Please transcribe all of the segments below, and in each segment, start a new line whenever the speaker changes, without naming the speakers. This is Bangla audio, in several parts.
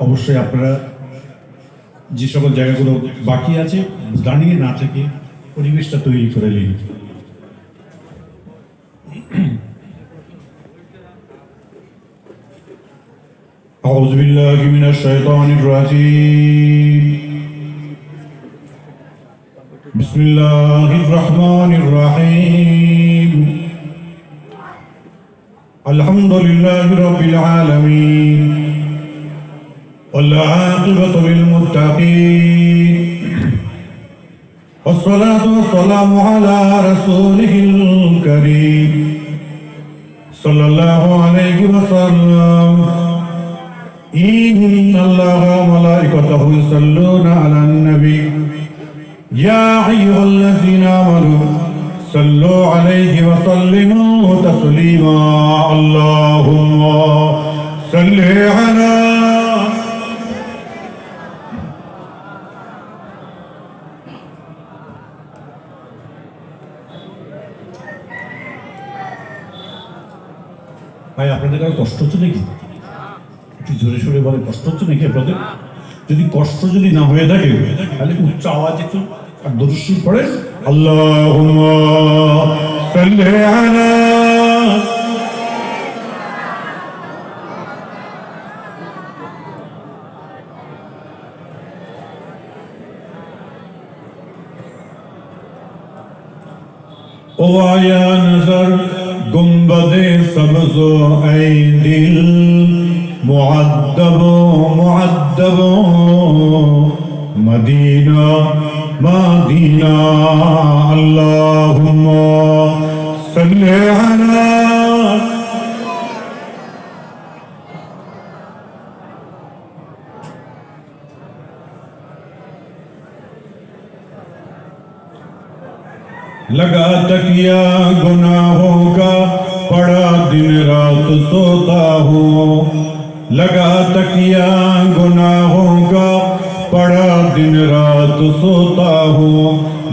অবশ্যই আপনারা যে সকল জায়গাগুলো বাকি আছে দাঁড়িয়ে না থেকে পরিবেশটা তৈরি করে নিন। أعوذ بالله من الشيطان الرجيم بسم الله الرحمن الرحيم الحمد لله رب العالمين والعاقبة للمتقين والصلاة والسلام على رسوله الكريم صلى الله عليه وسلم إن الله وملائكته يصلون على النبي يا أيها الذين آمنوا صلوا عليه وسلموا تسليما اللهم صل على ভাই আপনাদের কারো কষ্ট হচ্ছে নাকি? একটু জোরে সোরে বলে, কষ্ট হচ্ছে নাকি আপনাদের? যদি কষ্ট যদি না হয়ে থাকে তাহলে উচ্চ আওয়াজ একটু আর দরুদ শরীফ পড়ে আল্লাহুম্মা সাল্লি আলা ओ आया नजर गुंबदे सब्ज़ो ऐ दिल मुअद्दबो मुअद्दबो मदीना मदीना अल्लाहुम्मा सल्ली अला लगा तकिया गुनाहों का पड़ा दिन रात सोता हूँ लगा तकिया गुनाहों का पड़ा दिन रात सोता हूँ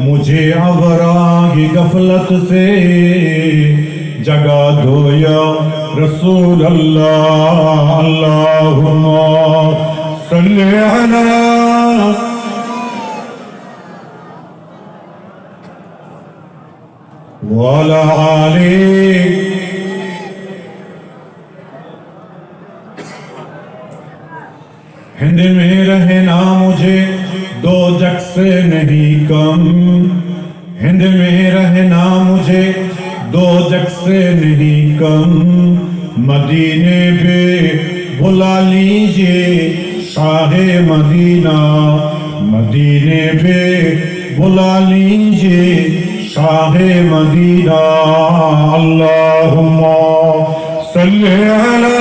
मुझे अबरा की गफलत से जगा दो या रसूल अल्लाह अल्लाहुम्मा सल्ली अला वाला आले हिंद में रहना मुझे दो जग से नहीं कम हिंद में रहना मुझे दो जग से नहीं कम मदीने पे बुला लीजिए शाहे मदीना मदीने पे बुला लीजिए शाहे मदीना अल्लाहुम्मा सल्ली अला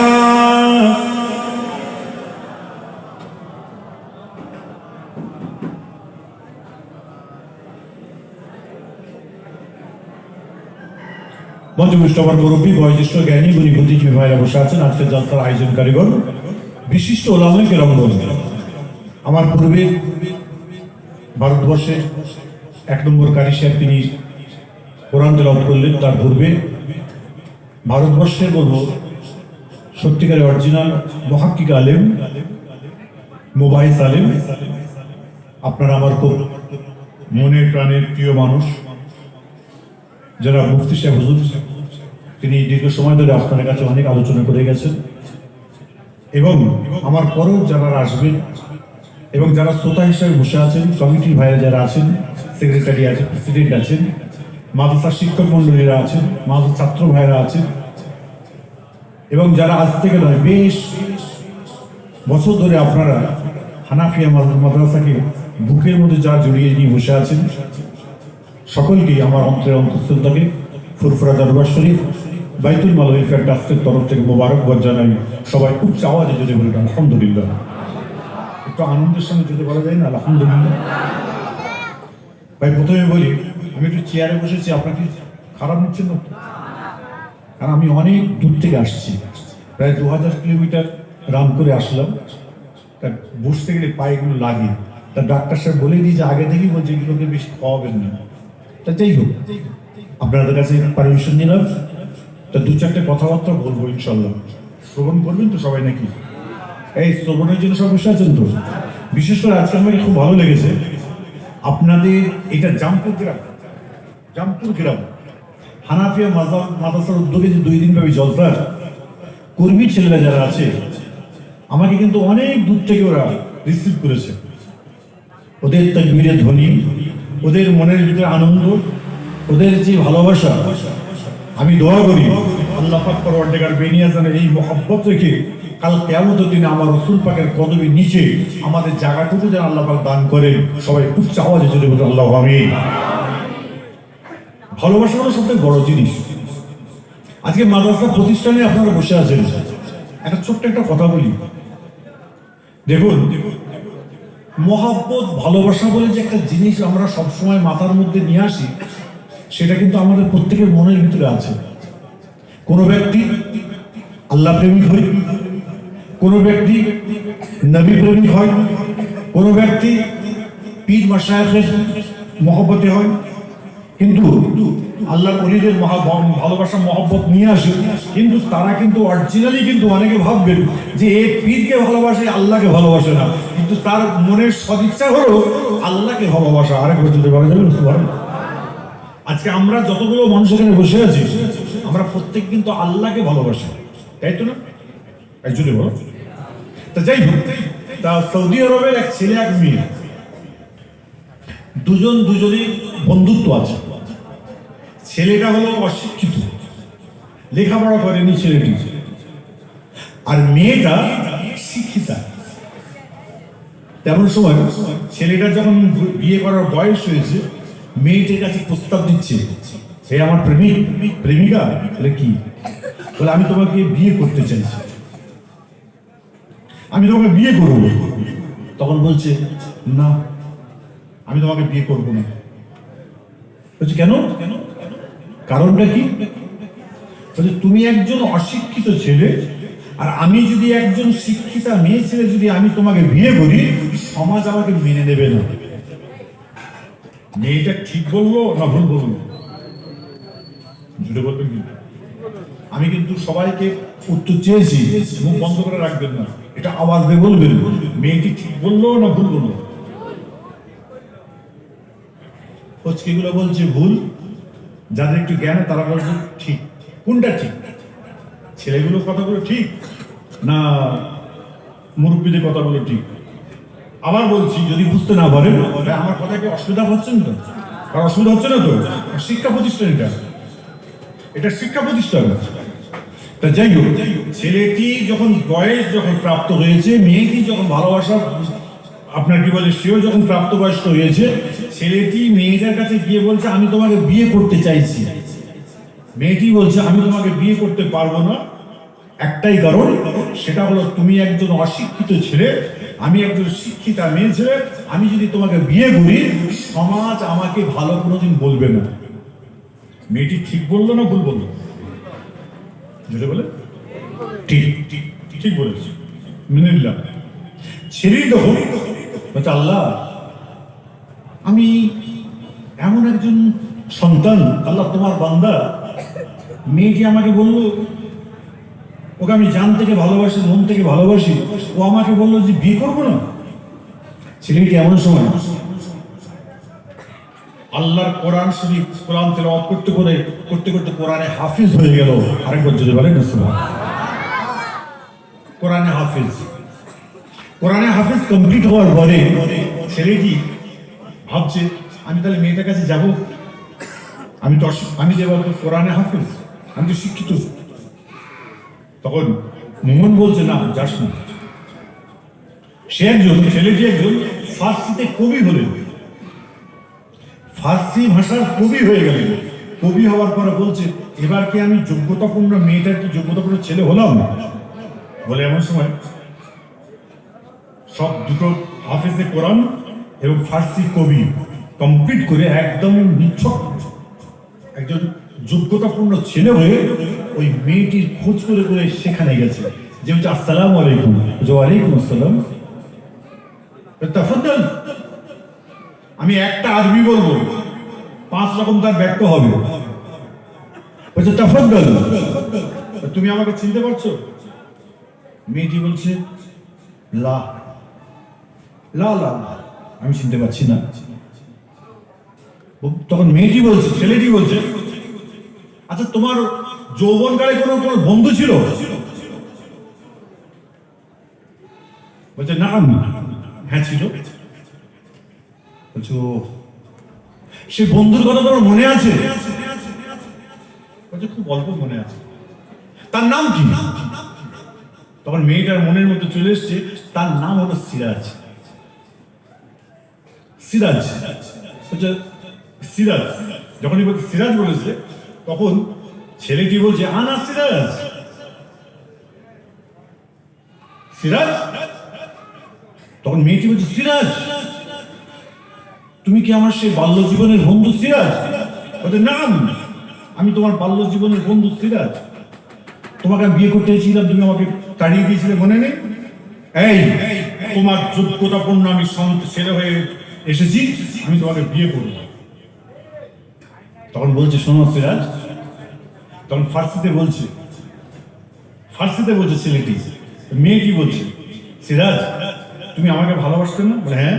মঞ্চপুষ্ট আমার মুরব্বী বয়োজ্যেষ্ঠ জ্ঞানী গুণী বুদ্ধিজীবী ভাইরা বসে আছেন। আজকের যাত্রার আয়োজন কারিগর বিশিষ্ট ওলামায়ে কেরামগণ। আমার পূর্বে ভারতবর্ষের 1 নম্বর কারি সাহেব তিনি কোরআন তেলাওয়াত করলেন। তার পূর্বে ভারতবর্ষের বলবো সত্যিকারের অরিজিনাল মুহাক্কিক আলেম মুবাহিস আলেম, আপনারা আমার খুব মনের প্রাণের প্রিয় মানুষ যারা মুফতি সাহেব হুজুর, তিনি দীর্ঘ সময় ধরে আপনাদের কাছে অনেক আলোচনা করে গেছেন এবং আমার পরেও যারা আসবেন এবং যারা শ্রোতা হিসেবে বসে আছেন, কমিটির ভাইরা যারা আছেন, সেক্রেটারি আছেন, প্রেসিডেন্ট আছেন, মাদ্রাসার শিক্ষক মন্ডলীরা আছেন, মাদ্রাসার ছাত্র ভাইরা আছেন এবং যারা আজ থেকে নয় বেশ বছর ধরে আপনারা হানাফিয়া মাদ্রাসাকে বুকের মধ্যে যা জড়িয়ে নিয়ে বসে আছেন, সকলকেই আমার অন্তরের অন্তঃস্থল থেকে ফুরফুরা দরবার শরীফ বাইতুল মাল ওয়েলফেয়ার ট্রাস্টের তরফ থেকে মোবারকবাদ জানাই। সবাই উচ্চ আওয়াজে যদি বলবেন আলহামদুলিল্লাহ, একটু আনন্দের সঙ্গে যদি বলা যায় না আলহামদুলিল্লাহ। ভাই প্রথমে বলি, আমি একটু চেয়ারে বসেছি, আপনাকে খারাপ নিচ্ছেন না? কারণ আমি অনেক দূর থেকে আসছি, প্রায় 2000 কিলোমিটার রান করে আসলাম। তা বসতে গেলে পায়েগুলো লাগে, তা ডাক্তার সাহেব বলে দিই যে আগে থেকেই বলছে এগুলোকে বেশি খাওয়াবেন না। তা যাই হোক, আপনাদের কাছে পারমিশন নিলাম। তা 2-4টে কথাবার্তা বলবো ইনশাল্লাহ। শ্রবণ করবেন তো সবাই নাকি? এই শ্রবণের জন্য সব বসে আছেন তো? বিশেষ করে আজকে আমাকে খুব ভালো লেগেছে আপনাদের এটা জামপুর গ্রাম হানাফিয়া মাদ্রাসার উদ্যোগে যে 2 দিন ব্যাপী জলসার কর্মী ছেলেরা যারা আছে আমাকে কিন্তু অনেক দূর থেকে ওরা রিসিভ করেছে। ওদের তাকবীরের ধ্বনি, ওদের মনের ভিতরে আনন্দ, ওদের যে ভালোবাসা, আমি দোয়া করি আল্লাহ পাক পরওয়ারদিগার বেনিয়াজানের এই মহব্বত রেখে কাল কিয়ামতের দিনে আমার রাসূল পাকের কদমের নিচে আমাদের জায়গাটুকু যেন আল্লাহ পাক দান করেন। সবাই উচ্চ আওয়াজে জোরে বলুন আল্লাহু আমিন। ভালোবাসা হলো সবথেকে বড় জিনিস। আজকে মাদ্রাসা প্রতিষ্ঠানে আপনারা বসে আছেন, একটা ছোট্ট একটা কথা বলি। দেখুন, মহব্বত ভালোবাসা বলে যে একটা জিনিস আমরা সবসময় মাথার মধ্যে নিয়ে আসি, সেটা কিন্তু আমাদের প্রত্যেকের মনের ভিতরে আছে। কোনো ব্যক্তি আল্লাহ প্রেমিক হয়, কোনো ব্যক্তি নবী প্রেমিক হয়, কোনো ব্যক্তি পীর মাশায়েখের মহব্বতে হয়, কিন্তু আল্লাহর ওলিদের ভালোবাসা মহব্বত নিয়ে আসে, কিন্তু তারা কিন্তু অরিজিনালি কিন্তু অনেকে ভাববেন যে এই পীরকে ভালোবাসে, আল্লাহকে ভালোবাসে না, কিন্তু তার মনের সদিচ্ছা হলো আল্লাহকে ভালোবাসা। আরেক বছর বলা যাবে না। আজকে আমরা যতগুলো মানুষ এখানে বসে আছি, আমরা প্রত্যেক কিন্তু আল্লাহকে ভালোবাসি, তাই তো না? একজনে বলো। তা যাই হোক, তা সৌদি আরবের এক ছেলে এক মেয়ে দুজনই বন্ধুত্ব আছে। ছেলেটা হলো অশিক্ষিত, লেখাপড়া করেনি ছেলেটি, আর মেয়েটা শিক্ষিতা। তেমন সময় ছেলেটা যখন বিয়ে করার বয়স হয়েছে, মেয়েটির কাছে প্রস্তাব দিচ্ছে, সে আমার প্রেমিকা। বলে কি? বলে আমি তোমাকে বিয়ে করতে চাইছি, আমি তোমাকে বিয়ে করব। তখন বলছে না, আমি তোমাকে বিয়ে করবো না। বলছে কেন? কারণটা কি? বলছে তুমি একজন অশিক্ষিত ছেলে, আর আমি যদি একজন শিক্ষিতা মেয়ে ছেলে যদি আমি তোমাকে বিয়ে করি, সমাজ আমাকে মেনে নেবে না। মেয়েটা ঠিক বললো না ভুল বললো? জুড়ে বলবেন কিন্তু। আমি কিন্তু সবাইকে উত্তর চেয়েছি, মুখ বন্ধ করে রাখবেন না, এটা আওয়াজ দিয়ে বলবেন মেয়েটি ঠিক বললো না ভুল বললো। গুলো বলছে ভুল, যাদের একটু জ্ঞান তারা বলছে ঠিক। কোনটা ঠিক? ছেলেগুলোর কথাগুলো ঠিক না মুরব্বীদের কথাগুলো ঠিক? আবার বলছি, যদি বুঝতে না পারেন আমার কথা কি অসুবিধা হচ্ছে না তো? আর অসুবিধা হচ্ছে না তো? শিক্ষা প্রতিষ্ঠান, এটা শিক্ষা প্রতিষ্ঠান। তা যাই হোক, ছেলেটি যখন প্রাপ্ত হয়েছে, মেয়েটি যখন ভালোবাসা আপনার কি বলে সেও যখন প্রাপ্তবয়স্ক হয়েছে, ছেলেটি মেয়েটার কাছে গিয়ে বলছে আমি তোমাকে বিয়ে করতে চাইছি। মেয়েটি বলছে আমি তোমাকে বিয়ে করতে পারবো না, একটাই কারণ, সেটা হলো তুমি একজন অশিক্ষিত ছেলে, আমি একজন শিক্ষিতা মেয়ে ছেলে, আমি যদি তোমাকে বিয়ে করি সমাজ আমাকে ভালো কোনোদিন বলবে না। মেয়েটি ঠিক বললো না ভুল বললো? যেটা বলে ঠিক ঠিক বলেছি, মেনে নিলাম। ছেলেই তখন বলছে আল্লাহ, আমি এমন একজন সন্তান, আল্লাহ তোমার বান্দা, মেয়েটি আমাকে বললো ওকে আমি জান থেকে ভালোবাসি, মন থেকে ভালোবাসি, ও আমাকে বললো যে বিয়ে করবো না। ছেলেটি এমন সময় আল্লাহর কোরআন শরীফ কোরআন তেলাওয়াত করতে করতে কোরআনে হাফিজ হয়ে গেল। আরেকবার যদি বলেন কোরআনে হাফিজ কমপ্লিট হওয়ার পরে ছেলেটি ভাবছে আমি তাহলে মেয়েটার কাছে যাব, আমি যে বলতো কোরআনে হাফিজ, আমি তো শিক্ষিত। তখন মোহন বলছে না, যাস না। ছেলেটি একজন ফার্সিতে কবি হলেন, ফার্সি ভাষার কবি হয়ে গেলেন। কবি হওয়ার পরে বলছে এবার কি আমি যোগ্যতাপূর্ণ মেয়েটার কি যোগ্যতাপূর্ণ ছেলে হলাম? বলে এমন সময় সব দুটো হাফেজে কোরআন এবং ফার্সি কবি কমপ্লিট করে একদম নিছক একজন যোগ্যতাপূর্ণ ছেলে হয়ে ওই মেয়েটির খোঁজ করে সেখানে গেছে, যে হচ্ছে আসসালামু আলাইকুম। ওয়ালাইকুম আসসালাম। তাফাদ্দাল, আমি একটা আরবি বলবো, 5 রকম তার ব্যাখ্যা হবে। বলছে তাফাদ্দাল, তুমি আমাকে চিনতে পারছো? মেয়েটি বলছে লা লা লা লা, আমি চিনতে পারছি না। তখন মেয়েটি বলছে, ছেলেটি বলছে, আচ্ছা তোমার যৌবনকালে কোনো বন্ধু ছিল? বলছে না, হ্যাঁ ছিল। বলছো সে বন্ধুর কথা তোমার মনে আছে? বলছে খুব অল্প মনে আছে। তার নাম কি? তখন মেয়েটার মনের মধ্যে চলে এসছে, তার নাম হলো সিরাজ। সিরাজ বলছে সিরাজ। যখনই বলছে সিরাজ বলেছে, তখন ছেলেটি বলছে আনা সিরাজ। সিরাজ। তখন মেয়েটি বলছে সিরাজ, তুমি কি আমার সেই বাল্য জীবনের বন্ধু সিরাজ? বলছে না, আমি তোমার বাল্য জীবনের বন্ধু সিরাজ। তোমাকে আমি বিয়ে করতে এসেছিলাম, তুমি আমাকে তাড়িয়ে দিয়েছিলে, মনে নেই? এই তোমার যোগ্যতাপূর্ণ আমি ছেলে হয়ে এসেছি, আমি তোমাকে বিয়ে করব। তখন বলছে শোনো সিরাজ, তখন ফার্সিতে বলছে ছেলেটি, মেয়েটি বলছে সিরাজ তুমি আমাকে ভালোবাসতে না? বলে হ্যাঁ,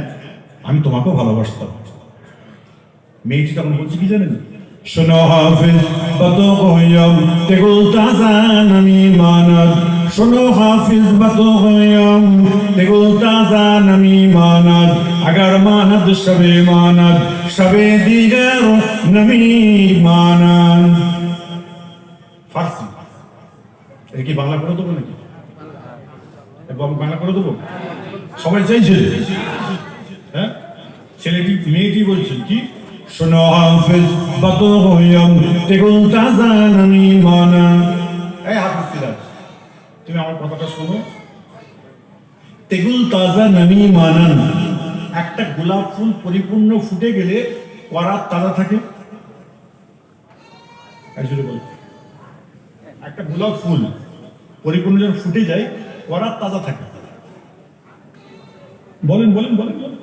আমি তোমাকেও ভালোবাসতাম। মেয়েটি তখন বলছে কি জানেন? শোনো হাফিজ কত কইম তেগুল তাজান আমি মানাদ, শোনো হাফিজ কত কইম তেগুল তাজান আমি মানাদ, আগার মানাদ সবে দিগার নমি মানান। ফার্সি। এটা কি বাংলা করে দেবো নাকি? বাংলা করে দেবো? সবাই চাইছে? হ্যাঁ, ছেলেটি মেয়েটি বলছেন কি? শোনো হাফিজ কত কইম তেগুল তাজান আমি মানান। এই হাফিজ সিরাজ, তুমি আমার কথাটা শোনো। তেগুল তাজা নামি মানান, একটা গোলাপ ফুল পরিপূর্ণ ফুটে গেলে করাত তাজা থাকে। একটা গোলাপ ফুল পরিপূর্ণ যখন ফুটে যায়, করাত তাজা থাকে। বলেন বলেন বলেন বলেন,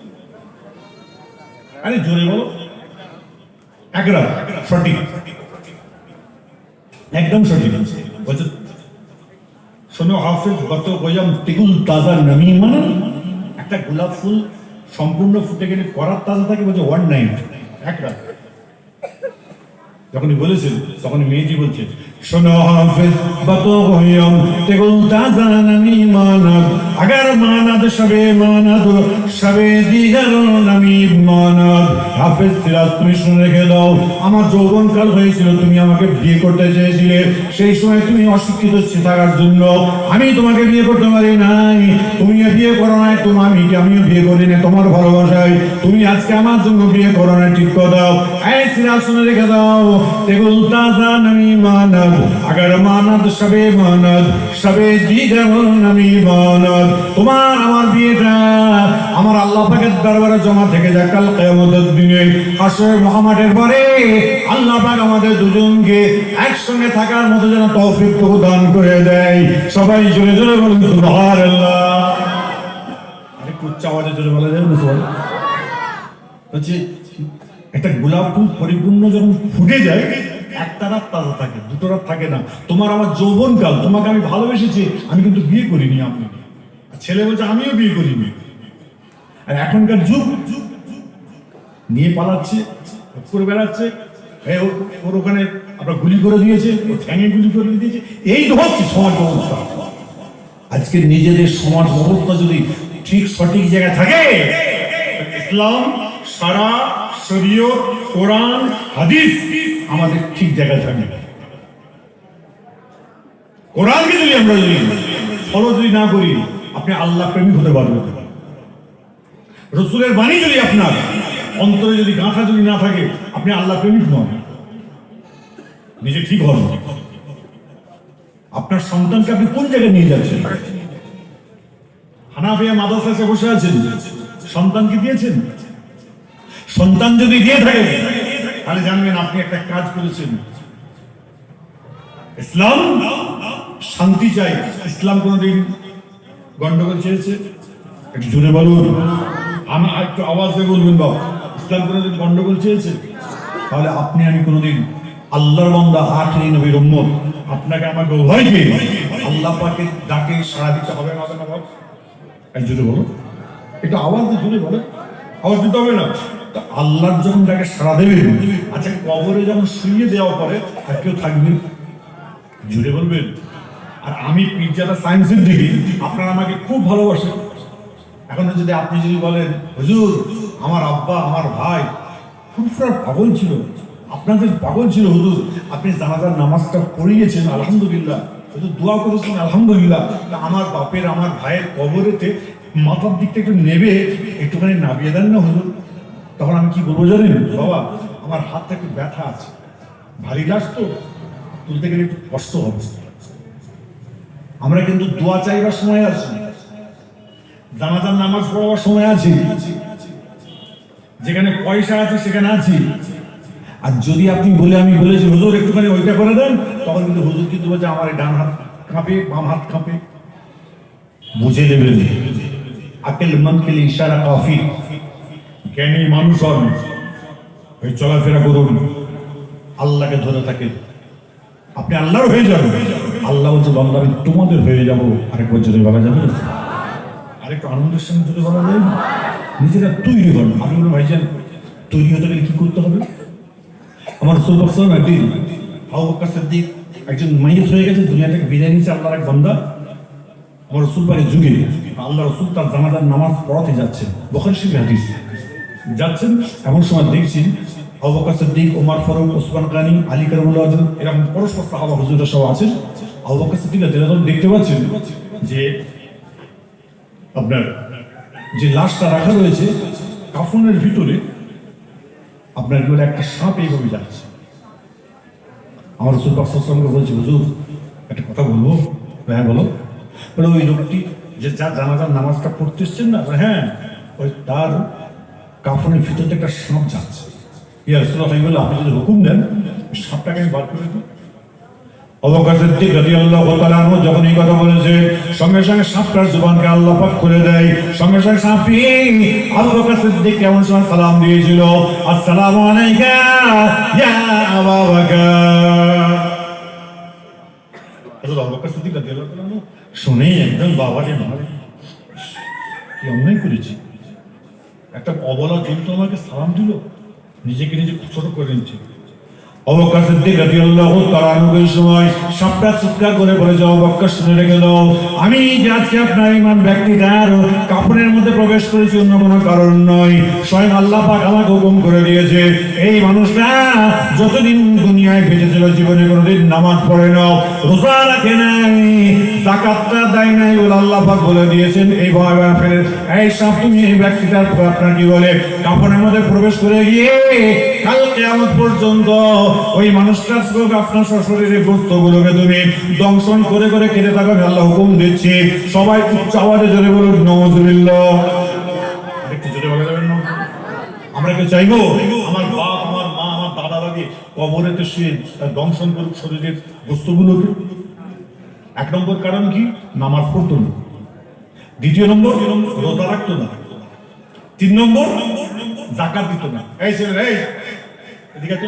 আরে জোরে বলো। একরা সঠিক, একদম সঠিক বলছে। শোনো হাফিজ কত কইম তেগুল তাজা নামি মানান, একটা গোলাপ ফুল সম্পূর্ণ ফুটে গেলে করাত তাজা থাকে। বলছে ওয়ান নাইট, এক রাত। যখনই বলেছেন তখনই মেয়েটি বলছে শোনো হাফিজ কত কইম তেগুল তাজা নামি মানাদ, আগার মানাদ সবে দিগার নামি মানাদ। হাফিজ সিরাজ তুমি শুনে রেখে দাও, আমার যৌবনকাল হয়েছিল, তুমি আমাকে বিয়ে করতে চেয়েছিলে, সেই সময় তুমি অশিক্ষিত থাকার জন্য আমি তোমাকে বিয়ে করতে পারি নাই। তুমিও বিয়ে করো নাই, আমিও বিয়ে করি না তোমার ভালোবাসায়। তুমি আজকে আমার জন্য বিয়ে করো না, ঠিক কথা। এই সিরাজ শুনে রেখে দাও, তেগুল তাজা নামি মানাদ, আগার মানাদ সবে দিগার নামি মানাদ। তোমার আমার বিয়েটা আমার আল্লাহ পাকের দরবারে জমা থেকে যায়। কাল কিয়ামতের দিনে হাশরের মহামাঠের পরে আল্লাহ পাক আমাদের দুজনকে একসঙ্গে থাকার মতো যেন তৌফিক দান করে দেয়। সবাই জোরে জোরে বলুন সুবহানাল্লাহ। আরে উচ্চ আওয়াজে জোরে বলা যাবে না? সবাই হচ্ছে একটা গোলাপ ফুল পরিপূর্ণ যখন ফুটে যায়, একটা রাত তাজা থাকে, দুটো রাত থাকে না। তোমার আমার যৌবনকাল, তোমাকে আমি ভালোবেসেছি, আমি কিন্তু বিয়ে করিনি। আপনি ছেলে বলছে আমিও বিয়ে করিনি। আর এখনকার যুগ নিয়ে পালাচ্ছে, করে বেড়াচ্ছে, ওর ওখানে আপনার গুলি করে দিয়েছে, ওর ঠ্যাঙে গুলি করে দিয়েছে। এই তো হচ্ছে সমাজ ব্যবস্থা। আজকে নিজেদের সমাজ ব্যবস্থা যদি ঠিক সঠিক জায়গায় থাকে, ইসলাম, সারা শরীয়ত, কোরআন, হাদিস আমাদের ঠিক জায়গায় থাকে। কোরআনকে যদি আমরা ফলো না করি, আপনি আল্লাহ প্রেমিক হতে পারবেন। রসুলের বাণী যদি আপনার অন্তরে যদি গাঁথা যদি না থাকে, আপনি আল্লাহ প্রেমিক নন, নিজে ঠিক হন। আপনার সন্তানকে আপনি কোন জায়গায় নিয়ে যাচ্ছেন? হানাফিয়া মাদ্রাসায় বসে আছেন, সন্তানকে দিয়েছেন? সন্তান যদি দিয়ে থাকে, তাহলে জানবেন আপনি একটা কাজ করেছেন। ইসলাম শান্তি চাই, ইসলাম কোনদিন গন্ডগোল চেয়েছে? একটু জোরে বলুন, আমি একটু আওয়াজ দিয়ে বলবেন বাবা। ইসলাম কোনদিন গন্ডগোল চেয়েছে? তাহলে আপনি আমি কোনদিন আল্লাহর বান্দা, আখেরি নবীর উম্মত, আপনাকে আমাকে উভয়কে আল্লাহ পাকের ডাকে সাড়া দিতে হবে না? এই জোরে বলো, একটু আওয়াজ দিয়ে জোরে বলো, আওয়াজ দিতে হবে না। তা আল্লাহ যখন তাকে সাড়া দেবেন, আচ্ছা কবরে যখন শুইয়ে দেওয়া পরে আর কেউ থাকবে? জুড়ে বলবেন। আর আমি পিজ্জাটা সায়েন্সের দিকে, আপনারা আমাকে খুব ভালোবাসেন। এখন যদি আপনি যদি বলেন হুজুর আমার আব্বা আমার ভাই ফুরফুরা পাগল ছিল, আপনাদের পাগল ছিল হুজুর, আপনি জানাজার নামাজটা পড়িয়েছেন আলহামদুলিল্লাহ, হুজুর দোয়া করেছেন আলহামদুলিল্লাহ, তা আমার বাপের আমার ভাইয়ের কবরেতে মাথার দিকটা একটু নেবে, একটুখানি নামিয়ে দেন না হুজুর। তখন আমি কি বলবো জানেন? বাবা আমার হাতটা একটু ব্যথা আছে, ভারী লাশ তো, তুলতে গেলে একটু কষ্ট হবে। আমরা কিন্তু দোয়া চাইবার সময় আছি, জানাজার নামাজ পড়াবার সময় আছি, যেখানে পয়সা আছে সেখানে আছি। আর যদি আপনি বলে আমি বলেছি হুজুর একটুখানি ওইটা করে দেন, তখন কিন্তু হুজুর কিন্তু বলছে আমার এই ডান হাত কাঁপে বাম হাত কাঁপে। বুঝে নেবেন আকেল মনকে ইশারা কাফি, জ্ঞানী মানুষ হন, ওই চলাফেরা করুন, আল্লাহকে ধরে থাকেন, আপনি আল্লাহর হয়ে যাবেন। আল্লাহ বলছে বান্দা আমি তোমাদের হয়ে যাবো। আরেকবার যদি বলা যাবে, আরেকটু আনন্দের সঙ্গে যদি বলা যায়, নিজেরা তৈরি হন। আমি বলুন ভাইজান তৈরি হতে গেলে কি করতে হবে? আমার রাসূল সাল্লাল্লাহু একদিন আবু বকর সিদ্দিক একজন মাইয়িত হয়ে গেছে, দুনিয়া থেকে বিদায় নিয়েছে আল্লাহর এক বান্দা। আমার রাসূল পাকের যুগে আল্লাহ রাসূল তার জানাজার নামাজ পড়াতে যাচ্ছেন, বুখারী শরীফের হাদিস। যাচ্ছেন এমন সময় দেখছি আবু বকর সিদ্দিক, ওমর ফারুক, ওসমান গনি, আলী কারামুল্লাহ আজম এরকম পরস্পর সাহাবা হুজুররা সব আছেন। আবু বকর সিদ্দিক যখন দেখতে পাচ্ছেন যে আপনার যে লাশটা রাখা রয়েছে কাফনের ভিতরে, আপনার কি বলে একটা সাপ এইভাবে যাচ্ছে। আমার রাসূল পাক সাল্লাল্লাহু আলাইহি ওয়াসাল্লামকে বলছে হুজুর একটা কথা বলবো? হ্যাঁ বলো। বলে ওই লোকটি যে যার জানাজার নামাজটা পড়তে এসছেন না, হ্যাঁ ওই তার কাফনের ভিতরে একটা সাপ যাচ্ছে। ইয়া রাসূলুল্লাহ বলে আপনি যদি হুকুম দেন সাপটাকে আমি বার করে দিই। আবু বকর সিদ্দিক রাদিয়াল্লাহু তাআলা আনহু যখন এই কথা বলেছে, সঙ্গে সঙ্গে সাপটার জবানকে আল্লাহ পাক খুলে দেয়। সঙ্গে সঙ্গে সাপটি আবু বকর সিদ্দিক কেমন সময় সালাম দিয়েছিল, আসসালামু আলাইকা ইয়া আবু বকর। হযরত আবু বকর সিদ্দিক রাদিয়াল্লাহু তাআলা আনহু শুনেই একদম বাবারে মারে, কি অন্যায় করেছি, একটা অবলা জন্তু আমাকে সালাম দিল, নিজেকে নিজে ছোট করে নিচ্ছে। আবু বকর সিদ্দিক রাদিয়াল্লাহু তাআলা আনহু এই সময় সাপটা চিৎকার করে বলে যে আবু বকর শুনে রেখে দাও, আমি যে আজকে আপনার ইমান ব্যক্তিটার কাফনের মধ্যে প্রবেশ করেছি অন্য কোনো কারণ নয়, স্বয়ং আল্লাহ পাক আমাকে হুকুম করে দিয়েছে এই মানুষটা যতদিন দুনিয়ায় বেঁচে ছিল জীবনে কোনোদিন নামাজ পড়ে না, রোজা রাখে নাই, যাকাতটা দেয় নাই, বলে আল্লাহ পাক বলে দিয়েছেন এই ভয় ফেলে এই সাপ তুমি এই ব্যক্তিটার আপনার কি বলে কাফনের মধ্যে প্রবেশ করে গিয়ে কাল কিয়ামত পর্যন্ত ওই মানুষটার আপনার শরীরের গোস্তগুলোকে তুমি দংশন করে করে কেটে থাকবে, আল্লাহ হুকুম দিচ্ছে। সবাই উচ্চ আওয়াজে জোরে বলুন নাউযুবিল্লাহ। একটু জোরে বলা যাবে না? আমরা কি চাইবো আমার বাপ আমার মা আমার দাদা দাদি কবরেতে শুয়ে দংশন করুক শরীরের গোস্তগুলোকে? এক নম্বর কারণ কি? নামাজ পড়তো না। দ্বিতীয় নম্বর রোজা রাখতো না। তিন নম্বর যাকাত দিত না। এই ছেলে এই এদিকে তো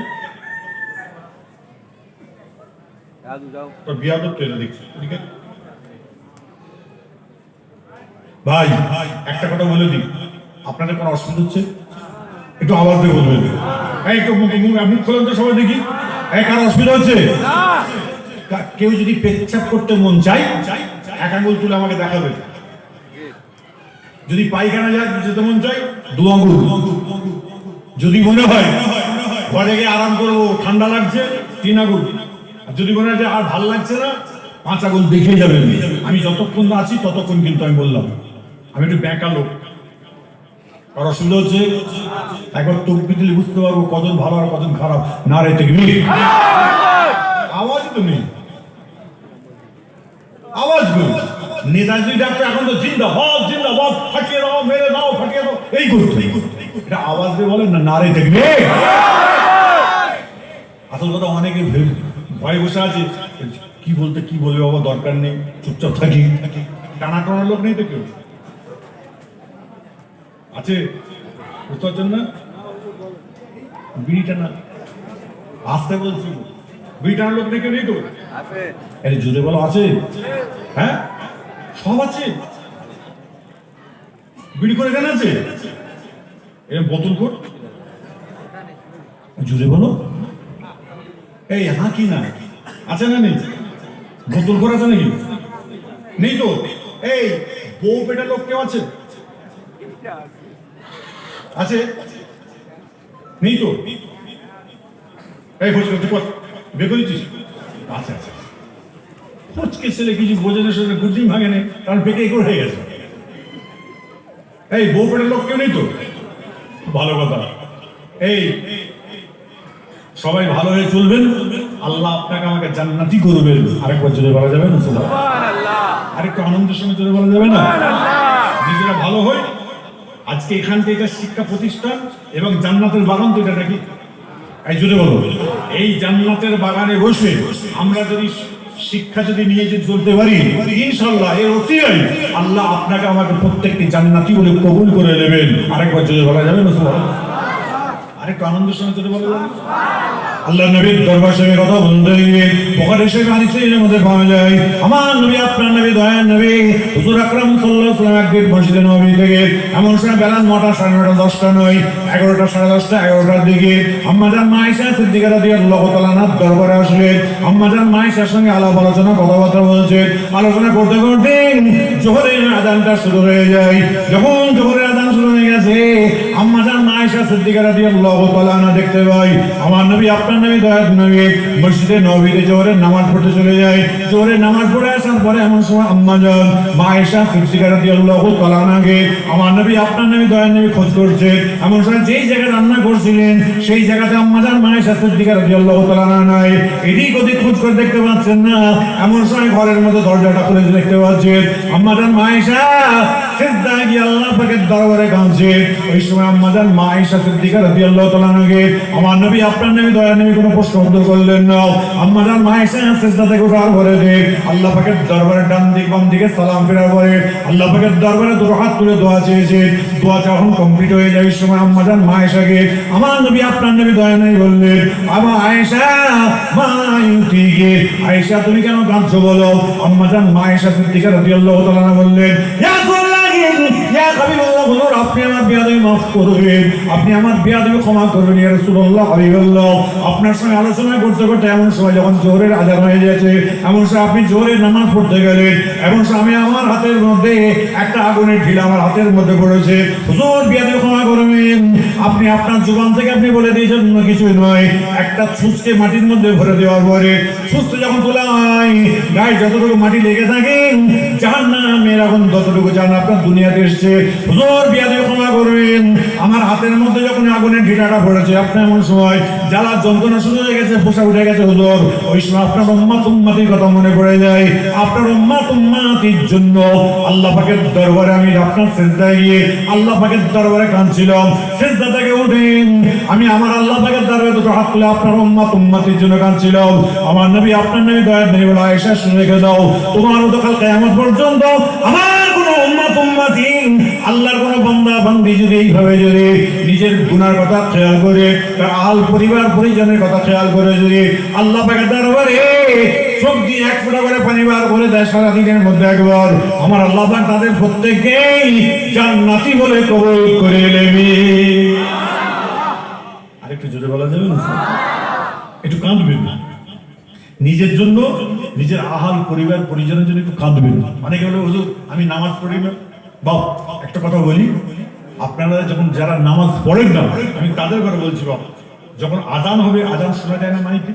তোর বিয়া করতে এলো দেখছি। ভাই একটা কথা বলে দিই, আপনাদের কোনো অসুবিধা হচ্ছে? একটু আওয়াজ দিয়ে বলবেন। একটু মুখ খোলেন তো সবাই দেখি। কার অসুবিধা হচ্ছে? কেউ যদি পেচ্ছাপ করতে মন চাই এক আঙ্গুল তুলে আমাকে দেখাবে। যদি পায়খানা যেতে মন চাই 2 আঙ্গুল। যদি মনে হয় ঘরে গিয়ে আরাম করবো ঠান্ডা লাগছে 3 আঙ্গুল। যদি মনে হয় আর ভাল লাগছে না 5 আঙ্গুল দেখে যাবেন। আমি যতক্ষণ আছি ততক্ষণ কিন্তু আমি বললাম আমি একটু ব্যাকা লোক। আর অসুবিধা হচ্ছে? একবার তকবীর দিলে বুঝতে পারবো কজন ভালো আর কজন খারাপ। না রে তাকবীর, আওয়াজ তো নেই, আওয়াজ নেই। নেতাজি ডাক্তার এখন তো জিন্দাবাদ জিন্দাবাদ, ফাটিয়ে দাও মেরে দাও ফাটিয়ে দাও এই করতে, এটা আওয়াজ দিয়ে বলেন না, না রে তাকবীর। আসল কথা অনেকে ভয় বসে আছে, কি বলতে কি বলবে বাবা, দরকার নেই, চুপচাপ থাকি। টানা টানার লোক নেই তো কেউ আছে? বুঝতে পারছেন না? বিড়ি টানা আসতে বলছি, বিড়ি টানার লোক নেই কেউ নেই তো? জুড়ে বলো আছে? হ্যাঁ সব আছে। বিড়ি করে কেন আছে? এর বোতল কর, জুড়ে বলো। এই হ্যাঁ কি না আছে না নেই? বোতল করে আছে নাকি? নেই তো। এই বউ পেটা লোক কেউ আছে? আছে? নেই তো। এই বসে বের করেছিস? আচ্ছা আচ্ছা, ফুচকে ছেলে কিছু বোঝে না, সেটা গুজি ভাঙে নেই, কারণ পেটে এগুলো হয়ে গেছে। এই বউ পেটের লোক কেউ নেই তো? ভালো কথা। এই সবাই ভালো হয়ে চলবেন, আল্লাহ আপনাকে আমাকে জান্নাতি করবেন। আরেকবার জোরে বলা যাবে না? আরেকটু আনন্দের সঙ্গে জোরে বলা যাবে না? নিজেরা ভালো হয়। আজকে এখান থেকে এটা শিক্ষা প্রতিষ্ঠান এবং জান্নাতের বাগান তো এটা নাকি? এই জোরে বলো। এই জান্নাতের বাগানে বসে আমরা যদি শিক্ষা যদি নিয়ে যদি চলতে পারি, ইনশাআল্লাহ এর ওসিলায় আল্লাহ আপনাকে আমাকে প্রত্যেকটি জান্নাতি বলে কবুল করে নেবেন। আরেকবার জোরে বলা যাবে না? আরেকটু আনন্দের সঙ্গে জোরে বলা যাবে? আল্লাহ নবীর দরবার সঙ্গে কথা বলতে গিয়ে বুখারী শরীফ হাদিসের মধ্যে পাওয়া যায়, আমার নবী আপনার নবী দয়ার নবী হুজুর আকরাম সাল্লাল্লাহু আলাইহি ওয়াসাল্লাম একদিন মসজিদে নববী থেকে এমন সময় বেলা 9টা, 9:30, 10টা নয়, 11টা, 10:30, 11টার দিকে আম্মাজান মা আয়েশা সিদ্দিকা রাদিয়াল্লাহু তাআলা আনহার দরবারে আসলেন। আম্মাজান মা আয়েশার সঙ্গে আলাপ আলোচনা কথাবার্তা বলছে। আলোচনা করতে করতে জোহরের আযানটা শুরু হয়ে যায়। যখন জোহরের আযান শুরু হয়ে গেছে, আম্মাজান মা আয়েশা সিদ্দিকা রাদিয়াল্লাহু তাআলা আনহা দেখতে পাই আমার নবী আপনার নবী দয়ার নবী মসজিদে নববীতে জোহরের নামাজ পড়তে চলে যায়। জোহরের নামাজ পড়ে আসার পরে এমন সময় আম্মাজান মা আয়েশা সিদ্দিকা রাদিয়াল্লাহু তাআলা আনহাকে আমার নবী আপনার নবী দয়ার নবী খোঁজ করছে। এমন সময় যেই জায়গায় রান্না করছিলেন সেই জায়গাতে আম্মাজান মা আয়েশা সিদ্দিকা রাদিয়াল্লাহু তাআলা আনহা নাই। এদিক ওদিক খোঁজ করে দেখতে পাচ্ছেন না। এমন সময় ঘরের মধ্যে দরজাটা খুলে দেখতে পাচ্ছেন আম্মাজান মা আয়েশা সিজদায় গিয়ে আল্লাহ পাকের দরবারে কাঁদছে। ওই সময় আম্মাজান মা আয়েশা সিদ্দিকা রাদিয়াল্লাহু তাআলা আনহাকে আমার নবী আপনার নবী দয়ার নবী কোনো প্রশ্ন উত্তর করলেন না। আম্মাজান মা আয়েশা সিজদা থেকে ওঠার পরে আল্লাহ পাকের দরবারে ডান দিক বাম দিকে সালাম ফেরার পরে আল্লাহ পাকের দরবারে দুটো হাত তুলে দোয়া চেয়েছে। দোয়া যখন কমপ্লিট হয়ে যায়, ওই সময় আম্মাজান মা আয়েশাকে আমার নবী আপনার নবী দয়ার নবী বললেন, আমা আয়েশা মা ইউতিকে, আয়েশা তুমি কেন কাঁদছো বলো? আম্মাজান মা আয়েশা সিদ্দিকা রাদিয়াল্লাহু তাআলা আনহা বললেন, ইয়া ইয়া হাবিবাল্লাহ, হুজুর আপনি আমার বিয়াদবি মাফ করবেন, আপনি আমার বিয়াদবি ক্ষমা করবেন ইয়া রাসূলুল্লাহ হাবিবাল্লাহ। আপনার সঙ্গে আলোচনা করতে করতে এমন সময় যখন জোহরের আযান হয়ে গেছে, এমন সময় আপনি জোহরের নামাজ পড়তে গেলেন, এমন সময় আমি আমার হাতের মধ্যে একটা আগুনের ঢিলা আমার হাতের মধ্যে পড়েছে, হুজুর বিয়াদবি ক্ষমা করবেন। আপনি আপনার জবান থেকে আপনি বলে দিয়েছেন অন্য কিছুই নয়। একটা ছুঁচকে মাটির মধ্যে ভরে দেওয়ার পরে ছুঁচতে যখন তোলা হয়, গায়ে যতটুকু মাটি লেগে থাকে জাহান্নামের এখন ততটুকু জান আপনার দুনিয়াতে এসছে, হুজুর বিয়াদবি ক্ষমা করবেন। আমার হাতের মধ্যে যখন আগুনের ঢিলাটা পড়েছে, আপনি এমন সময় জ্বালা যন্ত্রণা শুরু হয়ে গেছে, ফোঁসা উঠে গেছে হুজুর, ওই সময় আপনার উম্মাত উম্মাতির কথা মনে পড়ে যায়। আপনার উম্মাত উম্মাতির জন্য আল্লাহ পাকের দরবারে আমি আপনার সিজদায় গিয়ে আল্লাহ পাকের দরবারে কাঁদছিলাম। সিজদা থেকে উঠেন আমি আমার আল্লাহ পাকের দরবারে দুটো হাত তুলে আপনার উম্মাত উম্মাতির জন্য কাঁদছিলাম। আমার নবী আপনার নবী দয়ার নবী বলে, আয়েশা শুনে রেখে দাও, তোমার তো কাল কিয়ামত পর্যন্ত আমার কোনো উম্মাত উম্মাতি আল্লাহর কোনো বান্দা বান্দি যদি এইভাবে যদি নিজের গুনার কথা খেয়াল করে, তার আহল পরিবার পরিজনের কথা খেয়াল করে যদি আল্লাহ পাকের দরবারে চোখ দিয়ে এক ফোঁটা করে পানি বার করে দেয় সারাদিনের মধ্যে একবার, আমার আল্লাহ পাক তাদের প্রত্যেককেই জান্নাতি বলে কবুল করে নেবেন। আরেকটু জোরে বলা যাবে না? একটু কাঁদবেন না নিজের জন্য, নিজের আহাল পরিবার পরিজনের জন্য একটু কাঁদবেন। অনেকে বলে হুজুর আমি নামাজ পড়ি না। বাপ একটা কথা বলি, আপনারা যখন যারা নামাজ পড়েন না, আমি তাদের কথা বলছি, বাপ যখন আজান হবে, আজান শোনা যায় না মাইকে?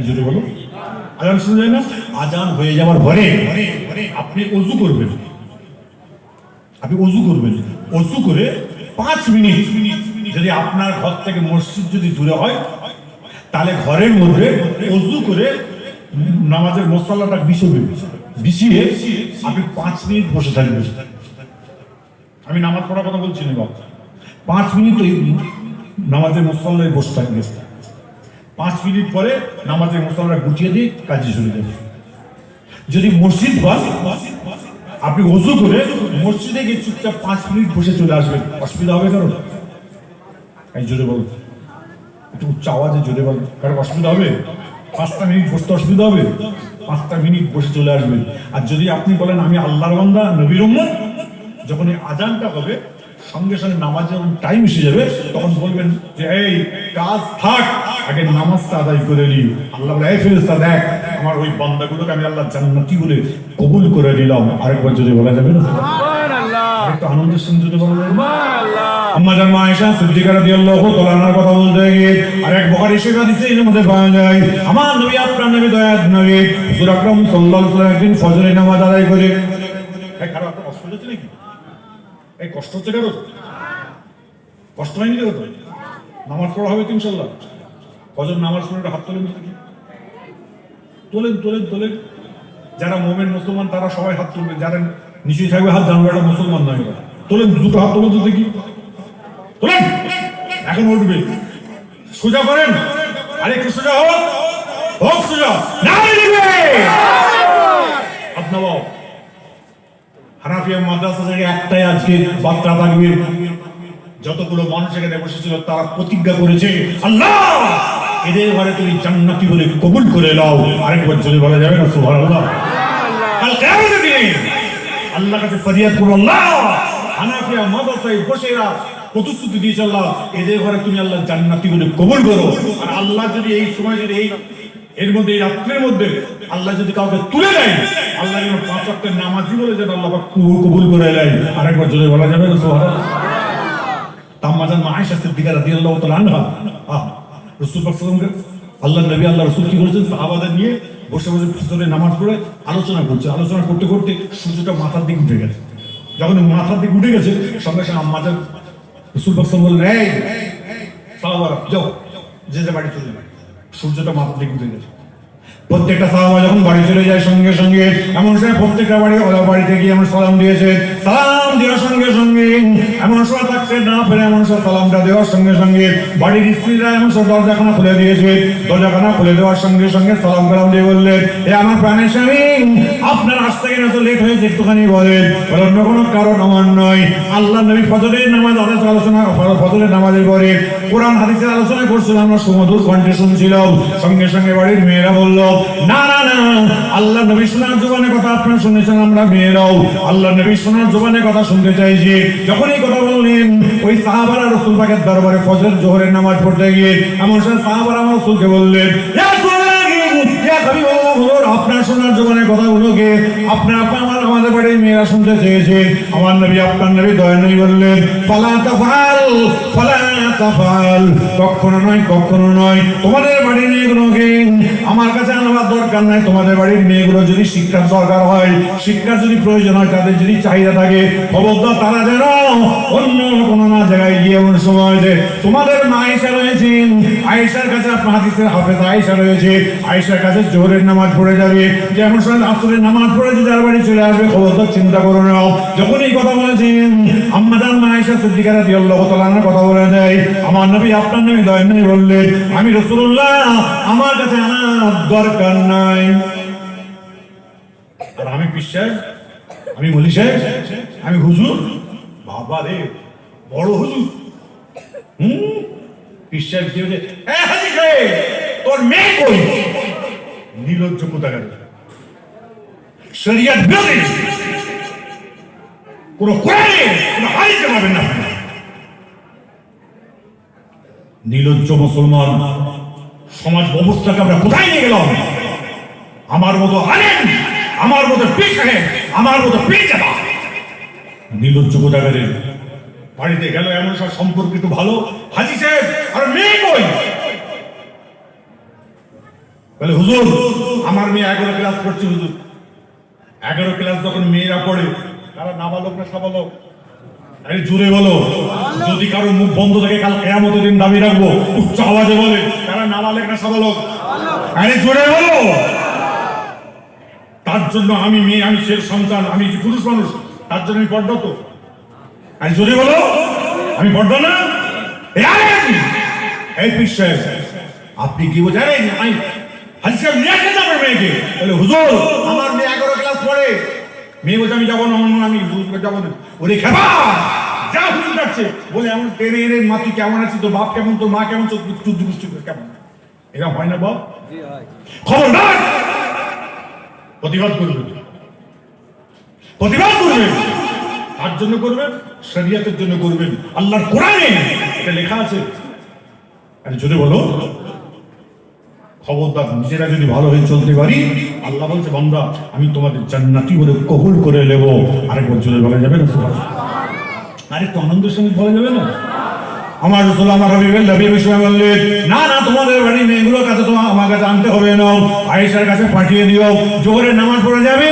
জোরে বলো, আজান শোনা যায় না? আজান হয়ে যাওয়ার পরে আপনি অজু করবেন। আপনি অজু করবেন, অজু করে 5 মিনিট যদি আপনার ঘর থেকে মসজিদ যদি দূরে হয়, তাহলে ঘরের মধ্যে অজু করে নামাজের মশলাটা বিছিয়ে আপনি 5 মিনিট বসে থাকবেন। আমি নামাজ পড়ার কথা বলছি না বাবা, 5 মিনিট ওই নামাজের মশলায় বসে থাকবে। 5 মিনিট পরে নামাজের মশলাটা গুছিয়ে দিয়ে কাজে চলে যাবে। যদি মসজিদ হয়, আপনি অজু করে মসজিদে গিয়ে চুপচাপ 5 মিনিট বসে চলে আসবেন, অসুবিধা হবে কারণ? এই জোরে বলো, একটু উচ্চ আওয়াজে জোরে বলো, কারণ অসুবিধা হবে? 5টা মিনিট বসতে অসুবিধা হবে? 5টা মিনিট বসে চলে আসবেন। আর যদি আপনি বলেন আমি আল্লাহর বান্দা নবীর উম্মত, যখন এই আজানটা হবে সঙ্গে সঙ্গে নামাজ যখন টাইম এসে যাবে তখন বলবেন যে এই কাজ থাক, আগে নামাজটা আদায় করে নি। আল্লাহ বলে এই ফেরেশতা দেখ আমার ওই বান্দাগুলোকে আমি আল্লাহ জান্নাতি বলে কবুল করে নিলাম। আরেকবার যদি বলা যাবে না একটু আনন্দের সঙ্গে যদি বলা যাবে আম্মা জান আয়েশা সিদ্দিকা রাদিয়াল্লাহু তাআলা আনহার কথা বলতে গিয়ে আরেক বুখারী শরীফ হাদিসে এর মধ্যে পাওয়া যায় আমার নবী আপনার নবী দয়ার নবী হুজুর আকরাম সাল্লাল্লাহু আলাইহি ওয়াসাল্লাম একদিন ফজরের নামাজ আদায় করে এই কারো আপনার কষ্ট হচ্ছে নাকি? এই কষ্ট হচ্ছে কারো? কষ্ট হয়নি কারো? তো নামাজ পড়া হবে তো ইনশাআল্লাহ। ফজর নামাজ পড়ে হাত তোলেন দেখি, তোলেন তোলেন তোলেন। যারা মুমিন মুসলমান তারা সবাই হাত তুলবে, যারা নিচেই থাকবে হাত জানবে এটা মুসলমান নয়। তোলেন, দুটো হাত তোলেন তো দেখি, তোলেন। এখন উঠবে, সোজা করেন, আরেকটু সোজা হোক, হোক সোজা, নামাজ দিবে হাত নামাও। হানাফিয়া মাদ্রাসা থেকে একটাই আজকে বার্তা থাকবে, যতগুলো মানুষ এখানে বসেছিল তারা প্রতিজ্ঞা করেছে আল্লাহ এদের ঘরে তুমি জান্নাতি বলে কবুল করে নাও। আরেকবার যদি বলা যাবে না সুবহানাল্লাহ? কাল কিয়ামতের দিনে আল্লাহর কাছে ফরিয়াদ করো আল্লাহ হানাফিয়া মাদ্রাসায় বসেরা প্রতিশ্রুতি দিয়েছে আল্লাহ এদের ঘরে তুমি আল্লাহ জান্নাতি বলে কবুল করো। আর আল্লাহ যদি এই সময় যদি এর মধ্যে এই রাত্রের মধ্যে আল্লাহ যদি কাউকে তুলে দেয়, আল্লাহ যেন 5 ওয়াক্তের নামাজি বলে যেন আল্লাহ কবুল করে নেয়। আরেকবার যদি বলা যাবে না সুবহানাল্লাহ? আম্মা জান আয়েশা সিদ্দিকা রাদিয়াল্লাহু তাআলা আনহা রাসূল পাক সাল্লাল্লাহু আলাইহি ওয়াসাল্লাম আল্লাহ নবী আল্লাহ রাসূল কি করেছেন সাহাবাদের নিয়ে বসে বসে ফজরের নামাজ পড়ে আলোচনা করছে। আলোচনা করতে করতে সূর্যটা মাথার দিকে উঠে গেছে। যখন মাথার দিকে উঠে গেছে সঙ্গে সঙ্গে আম্মা জান রাসূল পাক সাল্লাল্লাহু আলাইহি ওয়াসাল্লাম বললেন এই সাহাবারা যাও যে যে বাড়ি চলে যাবে, সূর্যটা মাথার দিকে উঠে গেছে। প্রত্যেকটা সাহাবা যখন বাড়ি চলে যায় সঙ্গে সঙ্গে এমন সময় প্রত্যেকটা বাড়িতে গিয়ে এমন সালাম দিয়েছে। সালাম দেওয়ার সঙ্গে সঙ্গে এমন সময় থাকছে না ফেরে এমন সব সালামটা দেওয়ার সঙ্গে সঙ্গে বাড়ির স্ত্রীরা এমন সব দরজাখানা খুলে দিয়েছে। দরজাখানা খুলে দেওয়ার সঙ্গে সঙ্গে সালাম কালাম দিয়ে বললেন এ আমার প্রাণের স্বামী আপনার আসতে গেলে এত লেট হয়েছে একটুখানি বলেন। অন্য কোনো কারণ আমার নয়। আল্লাহ নবী ফজরের নামাজ আলোচনা ফজরের নামাজের পরে কোরআন হাদিসের আলোচনা করছিলাম, আমরা সুমধুর কণ্ঠে শুনছিলাম। সঙ্গে সঙ্গে বাড়ির মেয়েরা বলল না না না আল্লাহ নবী শোনার জবানে কথা আপনারা শুনেছেন, আমরা মেয়েরাও আল্লাহ নবী শোনার জবানে কথা শুনতে চাইছি। যখন এই কথা বললেন ওই সাহাবারা রাসূল পাকের দরবারে ফজর জোহরের নামাজ পড়তে গিয়ে এমন সময় সাহাবারা আমার রাসূলকে বললেন আপনার শোনার জবানের কথাগুলোকে আমাদের বাড়ির মেয়েরা শুনতে চেয়েছে। আমার নবী আপনার নবী দয়ার নবী বললেন ফালা তাফআল ফালা তাফআল, কখনো নয় কখনো নয়। তোমাদের বাড়ির মেয়েগুলোকে আমার কাছে আনার দরকার নাই। তোমাদের বাড়ির মেয়েগুলো যদি শিক্ষার দরকার হয়, শিক্ষার যদি প্রয়োজন হয়, তাদের যদি চাহিদা থাকে, খবরদার তারা যেন অন্য কোনো না জায়গায় গিয়ে এমন সময় যে তোমাদের মা আয়েশা রয়েছেন, আয়েশার কাছে আপনার হাদিসের হাফেজ আয়েশা রয়েছে, আয়েশার কাছে জোহরের নামাজ পড়ে যাবে, যে এমন সময় আসরের নামাজ পড়ে যে যার বাড়ি চলে আসবে, খবরদার চিন্তা করো না। যখন এই কথা বলেছেন আম্মা জান আয়েশা সিদ্দিকা রাদিয়াল্লাহু তাআলা আনহার কথা বলে দেয় আমার নবী আপনার নবী দয়ার নবী বললেন আমি রাসূলুল্লাহ আমার কাছে আনার দরকার নাই। আর আমি বিশ্বাস, আমি বলি সাহেব, আমি হুজুর, বাবা রে বড় হুজুর। বিশ্বাস কি হচ্ছে হাজি সাহেব তোর মেয়ে কই? নির্লজ্জ কোথাকার, শরিয়ত বিরোধী, কোন কোরআনে কোন হাদিসে পাবেন না। নির্লজ্জ মুসলমান সমাজ ব্যবস্থাকে আমরা কোথায় নিয়ে গেলাম? আমার মতো আলেম, আমার মতো পীর সাহেব, আমার মতো পীর জামা, নির্লজ্জ কোথাকারের বাড়িতে গেল এমন সব সম্পর্কিত ভালো হাজি সাহেব আর মেয়ে কই? বলে হুজুর আমার মেয়ে 11 ক্লাস পড়ছে। হুজুর 11 ক্লাস যখন মেয়েরা পড়ে তারা নাবালক না সাবালক? আরে জোরে বলো, যদি কারো মুখ বন্ধ থাকে কাল কিয়ামতের দিন দাবি রাখবো উচ্চ আওয়াজে বলে তারা নাবালক না সাবালক? আরে জোরে বলো। তার জন্য আমি মেয়ে, আমি শেষ সন্তান, আমি পুরুষ মানুষ, তার জন্য আমি পর্দা তো। আরে জোরে বলো, আমি পর্দা না? এই পীর সাহেব আপনি কি বোঝেন? আমি হাজি সাহেব নিয়ে আসেন আপনার মেয়েকে। বলে হুজুর আমার মেয়ে 11 ক্লাস পড়ে। মেয়ে বলছে আমি যাবো না, আমি যাবো না। ওরে খেপা যা হুজুর যাচ্ছে বলে এমন টেনে এনে মা তুই কেমন আছিস, তোর বাপ কেমন, তোর মা কেমন, চুদ্দু পুষ্টি কেমন, এরকম হয় না বাপ? খবরদার প্রতিবাদ করবে, প্রতিবাদ করবে। কার জন্য করবেন? শরিয়তের জন্য করবেন। আল্লাহর কোরআনে এটা লেখা আছে। আরে যদি বলো খবরদার, নিজেরা যদি ভালো হয়ে চলতে পারি, আল্লাহ বলছে বান্দা আমি তোমাদের জান্নাতি বলে কবুল করে নেব। আরেকবার জোরে বলা যাবে না? আরেকটু আনন্দের সঙ্গে বলা যাবে না? আমার রাসূল আমার হাবিব বিষয় বললেন, না না, তোমাদের বাড়ি মেয়েগুলোর কাছে তো আমার কাছে আনতে হবে না, আয়েশার কাছে পাঠিয়ে দিও। জোহরের নামাজ পড়ে যাবে,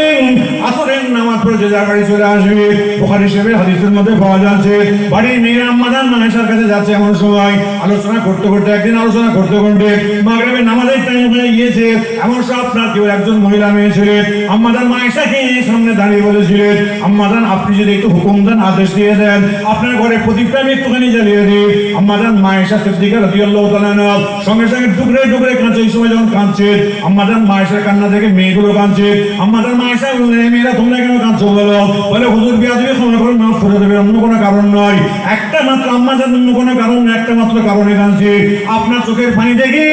আসরের নামাজ পড়ে যে যার বাড়ি চলে আসবে। বুখারী শরীফের হাদিসের মধ্যে পাওয়া যাচ্ছে, বাড়ির মেয়েরা আম্মা জান আয়েশার কাছে যাচ্ছে এমন সময় আলোচনা করতে করতে, একদিন আলোচনা করতে করতে মাগরিবের নামাজের টাইম হয়ে গিয়েছে। এমন সব আপনার কেউ একজন মহিলা মেয়ে ছিলেন, আম্মা জান আয়েশাকে সামনে দাঁড়িয়ে বলেছিলেন, আম্মা জান আপনি যদি একটু হুকুম দেন, আদেশ দিয়ে দেন, আপনার ঘরে প্রদীপটা আমি একটুখানি জ্বালিয়ে দিই। আম্মা জান আয়েশা সিদ্দিকা রাদিয়াল্লাহু তাআলা আনহা সঙ্গে সঙ্গে টুকরে টুকরে কাঁদছে। এই সময় যখন কাঁদছে, আম্মা জান আয়েশার কান্না দেখে মেয়েগুলো কাঁদছে। আম্মা জান আয়েশা বললেন, মেয়েরা তোমরা কেন কাঁদছো বলো? বলে হুজুর বিয়াদবি ক্ষমা করে মাফ করে দেবে, অন্য কোনো কারণ নয়। একটা মাত্র আম্মা জান, অন্য কোনো কারণ নয়, একটা মাত্র কারণে কাঁদছে, আপনার চোখের পানি দেখে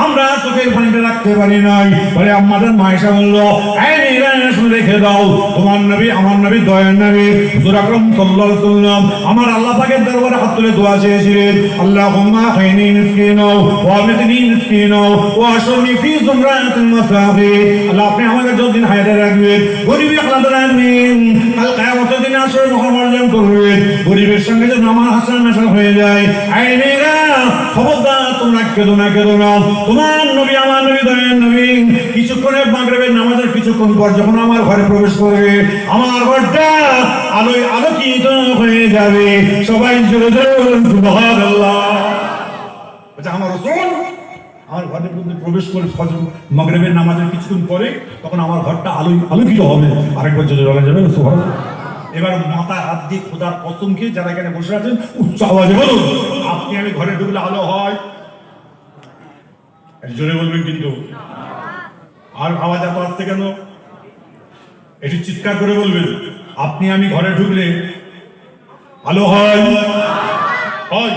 আমরা চোখের পানিটা রাখতে পারি নাই। বলে আম্মা জান আয়েশা বলল, এই মেয়েরা শুনে রেখে দাও, তোমার নবী আমার নবী দয়ার নবী হুজুর আকরাম সাল্লাল্লাহু আলাইহি ওয়াসাল্লাম আমার আল্লাহ পাকের দরবারে হাত তুলে দোয়া চেয়েছিলেন, আল্লাহুম্মা আহইনি মিসকিনা ওয়া আমিতনি মিসকিনা ওয়া আশরনি ফি যুমরাতিল মাসাকিন। আল্লাহ আপনি আমাকে যতদিন হায়াতে রাখবেন, গরিবী আখলাতে রাখবেন, কাল কিয়ামতের দিন আসরে মহামর্যাদা করবেন, গরিবের সঙ্গে যেন আমার হাসান নাশা হয়ে যায়। এই মেয়েরা খবরদার, তোমরা কেঁদো না, কেঁদো না, তোমার নবী আমার নবী দয়ার নবী কিছুক্ষণের মাগরিবের নামাজের কিছুক্ষণ পর যখন আমার ঘরে প্রবেশ করবে, আমার ঘরটা আলোয় আলোকিত হয়ে যাবে। সবাই জোরে জোরে সুবহানাল্লাহ। আচ্ছা, আমার রাসূল আমার ঘরের মধ্যে প্রবেশ করে ফজর মাগরিবের নামাজের কিছুক্ষণ পরে তখন আমার ঘরটা আলোয় আলোকিত হবে। আরেকবার জোরে বলা যাবে না সুবহানাল্লাহ? এবার মাথা হাত দিয়ে খোদার কসম খেয়ে যারা এখানে বসে আছেন উচ্চ আওয়াজে বলুন, আপনি আমি ঘরে ঢুকলে আলো হয়? জোরে বলবেন কিন্তু। আর আওয়াজ এত আসছে কেন? এটি চিৎকার করে বলবেন, আপনি আমি ঘরে ঢুকলে আলো হয়? হয়।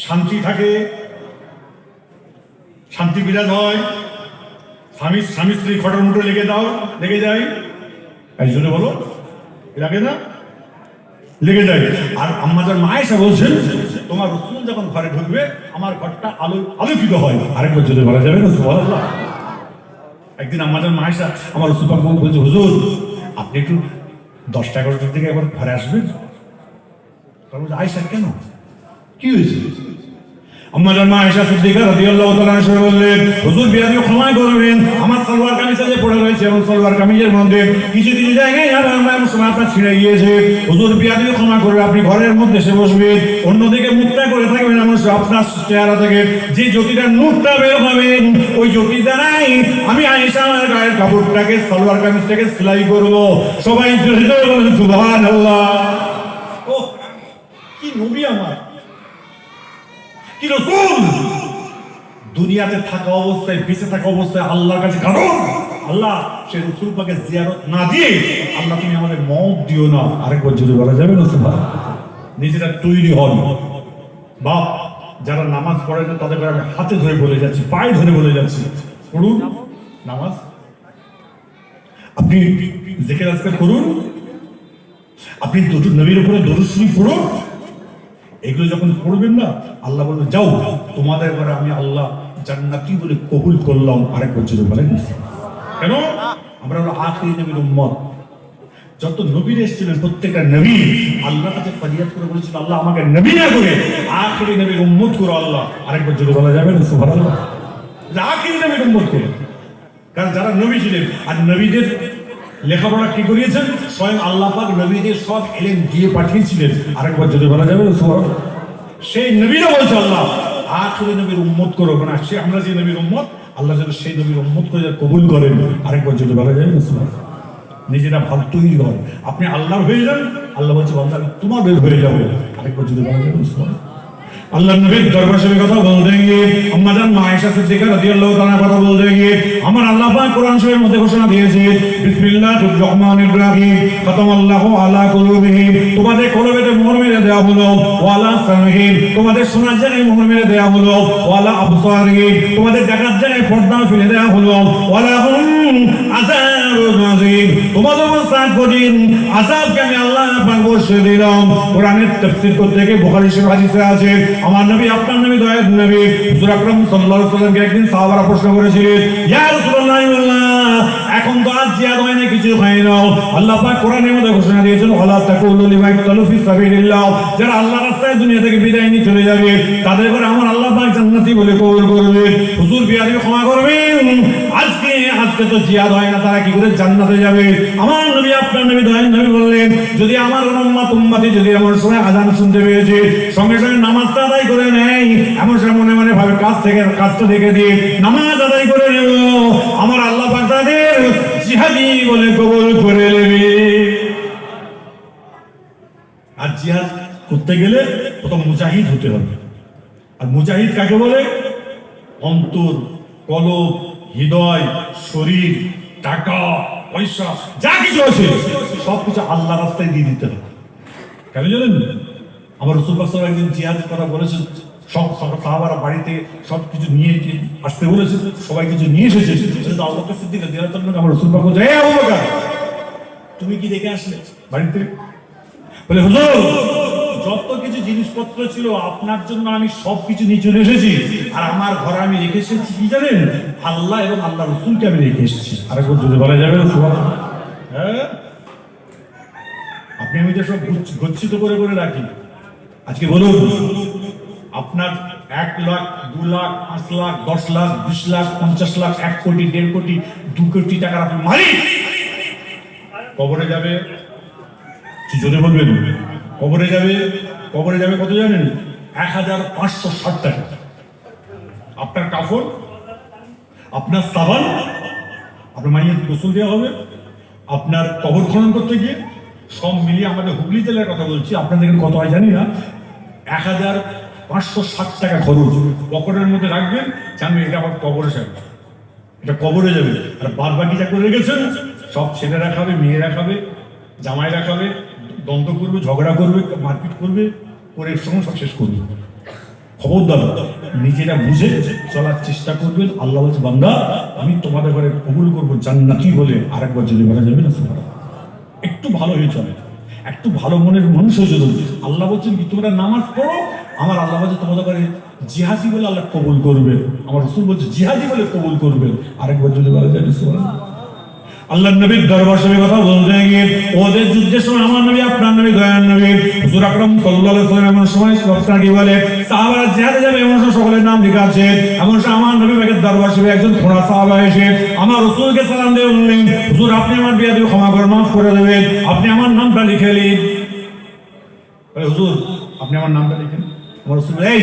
শান্তি থাকে, শান্তি বিরাজ হয়, স্বামী স্ত্রী খটর মুটো লেগে যায়। এই জন্য বলো, লাগে না? লেগে যায়। আর আম্মা জান আয়েশা বলছেন, তোমার রাসূল যখন ঘরে ঢুকবে আমার ঘরটা আলোকিত হয়। আরেকবার যদি বলা যাবে না সুবহানাল্লাহ? একদিন আম্মা জান আয়েশা আমার রাসূল পাক বলছে, হুজুর আপনি একটু 10-11টার দিকে একবার ঘরে আসবেন। আয়েশা কেন, কি হয়েছে? আম্মা জান আয়েশা সিদ্দিকা রাদিয়াল্লাহু তাআলা আনহা বললেন, হুজুর বিয়াদবি ক্ষমা করবেন, আমার সালোয়ার কামিজে যে পড়ে রয়েছে এবং সালোয়ার কামিজের মধ্যে কিছু কিছু জায়গায় আমার আপনার ছিঁড়ে গিয়েছে, হুজুর বিয়াদবি ক্ষমা করবে, আপনি ঘরের মধ্যে এসে বসবেন, অন্যদিকে মুখটা করে থাকবেন, এমন আপনার চেহারা থেকে যে জ্যোতিটার নূরটা বের হবে, ওই জ্যোতি দ্বারাই আমি আয়েশা আমার গায়ের কাপড়টাকে সালোয়ার কামিজটাকে সেলাই করব। সবাই জোরে জোরে বলেন সুবহানাল্লাহ। ও কি নবী আমার, কি রাসূল! দুনিয়াতে থাকা অবস্থায়, বেঁচে থাকা অবস্থায় আল্লাহর কাছে কারণ আল্লাহ সেই রাসূল পাকের জিয়ারত না দিয়ে আল্লাহ তুমি আমাদের মওত দিও না। আরেকবার যদি বলা যাবে না সুবহানাল্লাহ? নিজেরা তৈরি হন। বাপ যারা নামাজ পড়ে না তাদের আমি হাতে ধরে বলে যাচ্ছি, পায়ে ধরে বলে যাচ্ছি, পড়ুন নামাজ। আপনি জিকির আজকার করুন, আপনি নবীর উপরে দরুদ শরীফ পড়ুন। এগুলো যখন পড়বেন না, আল্লাহ বলবে যাও তোমাদের ঘরে আমি আল্লাহ জান্নাতি বলে কবুল করলাম। আরেকবার জোরে বলেন। কেন? আমরা হলো আখিরি নবীর উম্মত। যত নবী এসেছিলেন প্রত্যেকটা নবী আল্লাহর কাছে ফরিয়াদ করে বলেছিল, আল্লাহ আমাকে নবী না করে আখিরি নবীর উম্মত করো আল্লাহ। আরেকবার জোরে বলা যাবে না সুবহানাল্লাহ? আখিরি নবীর উম্মত করো। কারণ যারা নবী ছিলেন আর নবীদের লেখাপড়া কি করিয়েছেন, স্বয়ং আল্লাহ পাক নবীদের সব ইলম দিয়ে পাঠিয়েছিলেন। আরেকবার যদি বলা যাবে সুবহানাল্লাহ? সেই নবীরা বলছে আল্লাহ আখিরি নবীর উম্মত করো, মানে সে আমরা যে নবীর উম্মত আল্লাহ যেন সেই নবীর উম্মত করে কবুল করেন। আরেকবার যদি বলা যাবে সুবহানাল্লাহ? নিজেরা ভালো তৈরি হন, আপনি আল্লাহর হয়ে যান, আল্লাহ বলছে বান্দা আমি তোমাদের হয়ে যাবো। আরেকবার যদি বলা যাবে সুবহানাল্লাহ? আল্লাহ নবীর দরবার শরীফের কথা বলতে গিয়ে আম্মা জান আয়েশা সিদ্দিকা রাদিয়াল্লাহু তাআলা কথা বলতে গিয়ে আমার আল্লাহ পাক কোরআন শরীফের মধ্যে ঘোষণা দিয়েছে, বিসমিল্লাহির রহমানির রহিম, খাতামাল্লাহু আলা কুলুবিহিম, তোমাদের কলবেতে মোহর মেরে দেওয়া হলো, ওয়ালা সামহিম, তোমাদের শোনার জায়গায় মোহর মেরে দেওয়া হলো, ওয়ালা আবসারিহিম, তোমাদের দেখার জায়গায় পর্দা ফেলে দেওয়া হলো, ওয়ালা হুম আযাবুন আযীম, তোমাদের উপর সাত কঠিন আযাবকে আমি আল্লাহ পাক বসে দিলাম কোরআনের তাফসীর করতে গিয়ে বুখারী শরীফ হাদিসে আছে আমার নবী আপনার নবী দয়ার নবী হুজুর আকরাম সাল্লাল্লাহু আলাইহি ওয়াসাল্লামকে একদিন সাহাবারা প্রশ্ন করেছিলেন ইয়া রাসূলুল্লাহ এখন তো আজ জিহাদ হয় না কিছু হয় না আল্লাহ পাক কোরআনের মধ্যে ঘোষণা দিয়েছেন ওয়ালা তাকুলু লিমান ইয়াকতুলু ফি সাবিলিল্লাহ যারা আল্লাহর রাস্তায় দুনিয়া থেকে বিদায় নিয়ে চলে যাবে তাদের করে আমার আল্লাহ পাক জান্নাতি বলে কবুল করবে হুজুর বিয়ারি ক্ষমা করবেন আজকে তো জিহাদ হয় না তারা কি করে জান্নাতে যাবে আমার নবী আপনার নবী দয়ার নবী বললেন যদি আমার উম্মতি যদি এমন সময় আযান শুনতে পেয়েছে সঙ্গে সঙ্গে নামাজটা আদায় করে নেয় এমন সময় মনে মনে ভাবে কাজটা দেখে দিয়ে নামাজ আদায় করে নেব আমার আল্লাহ পাক তাদের জিহাদি বলে কবুল করে নেবে আর জিহাদ করতে গেলে প্রথম মুজাহিদ হতে হবে আর মুজাহিদ কাকে বলে অন্তর কলব হৃদয় শরীর টাকা পয়সা যা কিছু আছে সবকিছু আল্লাহ রাস্তায় দিয়ে দিতে হবে কেন জানেন আমার রাসূল পাক সাল্লাল্লাহু আলাইহি ওয়াসাল্লাম একদিন জিহাদের কথা বলেছেন সব সাহাবারা বাড়িতে সবকিছু নিয়ে আসতে বলেছে সবাই কিছু নিয়ে এসেছে আবু বকর সিদ্দিক রাদিয়াল্লাহু তাআলা আমার রাসূল পাক বলে হে আবু বকর তুমি কি দেখে আসলে বাড়িতে বলে হুজুর যত কিছু জিনিসপত্র ছিল আপনার জন্য আমি সবকিছু নিয়ে চলে এসেছি আর আমার ঘরে আমি রেখে এসেছি কি জানেন আল্লাহ এবং আল্লাহ রাসূলকে আমি রেখে এসেছি আরেকবার যদি বলা যাবে না সুবহানাল্লাহ হ্যাঁ আপনি আমি যে সব গচ্ছিত করে করে রাখি আজকে বলুন আপনার 1 লাখ 2 লাখ 5 লাখ 10 লাখ 20 লাখ 50 লাখ 1 কোটি 1.5 কোটি 2 কোটি টাকার আপনি মালিক কবরে যাবে কি জোরে বলবেন কবরে যাবে কত জানেন 1560 টাকা আপনার কাফন আপনার সাবান আপনার মাইয়ের গোসল দেওয়া হবে আপনার কবর খনন করতে গিয়ে সব মিলিয়ে আমাদের হুগলি জেলার কথা বলছি আপনাদের কত হয় জানি না 1560 টাকা খরচ পকেটের মধ্যে রাখবেন জানবেন এটা আমার কবরে যাবে এটা কবরে যাবে আর বাদ বাকি যা করে রেখেছেন সব ছেলেরা খাবে মেয়েরা খাবে জামাইরা খাবে দ্বন্দ্ব করবে ঝগড়া করবে মারপিট করবে করে সময় সব শেষ করবে খবরদার নিজেরা বুঝে চলার চেষ্টা করবেন আল্লাহ বলছে বান্দা আমি তোমাদের ঘরে কবুল করবো জান্নাতি বলে আরেকবার যদি বলা যাবে না একটু ভালো হয়ে চলে একটু ভালো মনের মানুষ হয়ে চলুন আল্লাহ বলছেন কি তোমরা নামাজ পড়ো আমার আল্লাহ বলছে তোমাদের ঘরে জিহাদি বলে আল্লাহ কবুল করবে আমার রাসূল বলছে জিহাদি বলে কবুল করবে আরেকবার যদি বলা যাবে আল্লাহ নবীর দরবার শরীফে কথা বলতে গিয়ে ওদের যুদ্ধের সময় আমার নবী আপনার নবী দয়ার নবী হুজুর আকরাম সাল্লাল্লাহু আলাইহি ওয়াসাল্লাম এমন সময় লোকটা কি বলে সাহাবারা জিহাদে যাবে এমন সময় সকলের নাম লেখা আছে এমন সময় আমার নবী পাকের দরবার শরীফে একজন খোঁড়া সাহাবা এসে আমার রাসূলকে সালাম দিয়ে বললেন হুজুর আপনি আমার বিয়াদি ক্ষমা করে মাফ করে দেবেন আপনি আমার নামটা লিখে নিন বলে হুজুর আপনি আমার নামটা লিখেন আমার রাসূল এই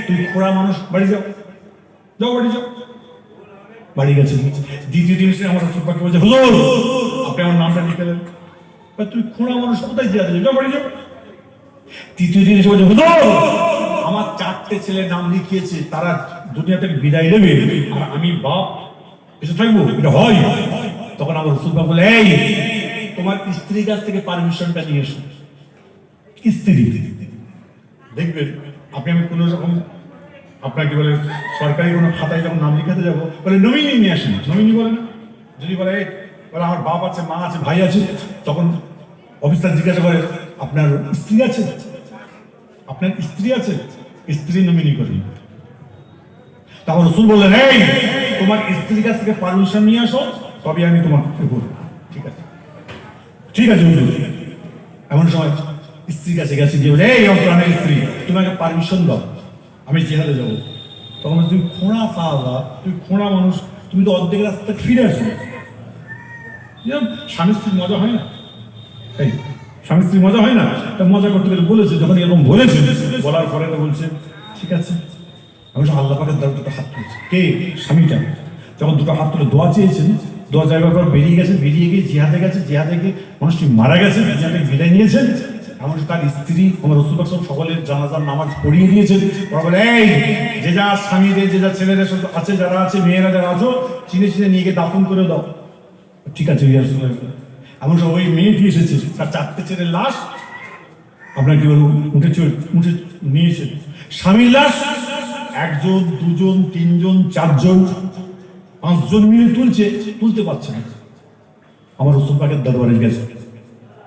তুই খোঁড়া মানুষ বাড়ি যাও বাড়ি যাও বাড়ি গেছে দ্বিতীয় দিন এসে আমার রাসূল পাক বলছে হুজুর আপনি আমার নামটা লিখে দেন তুই খোঁড়া মানুষ কোথায় জিহাদে যাও বাড়ি যাও তৃতীয় দিন এসে বলছে হুজুর আমার 4টে ছেলে নাম লিখিয়েছে তারা দুনিয়া থেকে বিদায় নেবে আর আমি বাপ এসে থাকবো এটা হয় তখন আমার রাসূল পাক বলে এই তোমার স্ত্রীর কাছ থেকে পারমিশনটা নিয়ে এসো স্ত্রী দেখবেন আপনি আমি কোনো রকম আপনাকে বলে সরকারি কোনো খাতায় যখন নাম লিখাতে যাবো বলে নমিনি নিয়ে আসেন নমিনি বলে না যদি বলে আমার বাপ আছে মা আছে ভাই আছে তখন অফিসার জিজ্ঞাসা করে আপনার স্ত্রী আছে আপনার স্ত্রী আছে স্ত্রী নমিনি করি তখন রাসূল বললেন এই তোমার স্ত্রীর কাছ থেকে পারমিশন নিয়ে আসো তবে আমি তোমাকে করবো ঠিক আছে এমন সময় স্ত্রীর কাছে গেছে গিয়ে বলে এই প্রাণের স্ত্রী তোমাকে পারমিশন দাও আমি জিহাদে যাবো তখন তুমি খোঁড়া সাহাবা তুই খোঁড়া মানুষ তুমি তো অর্ধেক রাস্তা ফিরে আসো স্বামী স্ত্রীর মজা হয় না এই স্বামী স্ত্রীর মজা হয় না তা মজা করতে গেলে বলেছে যখন এরকম বলেছে বলার পরে তো বলছে ঠিক আছে আমি আল্লাহ পাকের দ্বারা দুটো হাত তুলছে কে স্বামীটা যখন দুটো হাত তুলে দোয়া চেয়েছেন দোয়া যাইবার পর বেরিয়ে গিয়ে জিহাদে গিয়ে মানুষটি মারা গেছে জিহাদে বিদায় নিয়েছেন এমন তার স্ত্রী আমার রাসূল পাক সকলের জানাজার নামাজ পড়িয়ে দিয়েছেন ওরা বলে এই যে যা স্বামীদের যে যা ছেলেরা আছে যারা আছে মেয়েরা যারা আছো চিনে নিয়ে গিয়ে দাফন করে দাও ঠিক আছে এমন সব ওই মেয়েটি এসেছে তার 4টে ছেলের লাশ আপনার কি বলবো উঠে নিয়েছে স্বামীর লাশ 1 জন 2 জন 3 জন 4 জন 5 জন মিলে তুলতে পারছে না আমার রাসূল পাকের দরবারে গেছে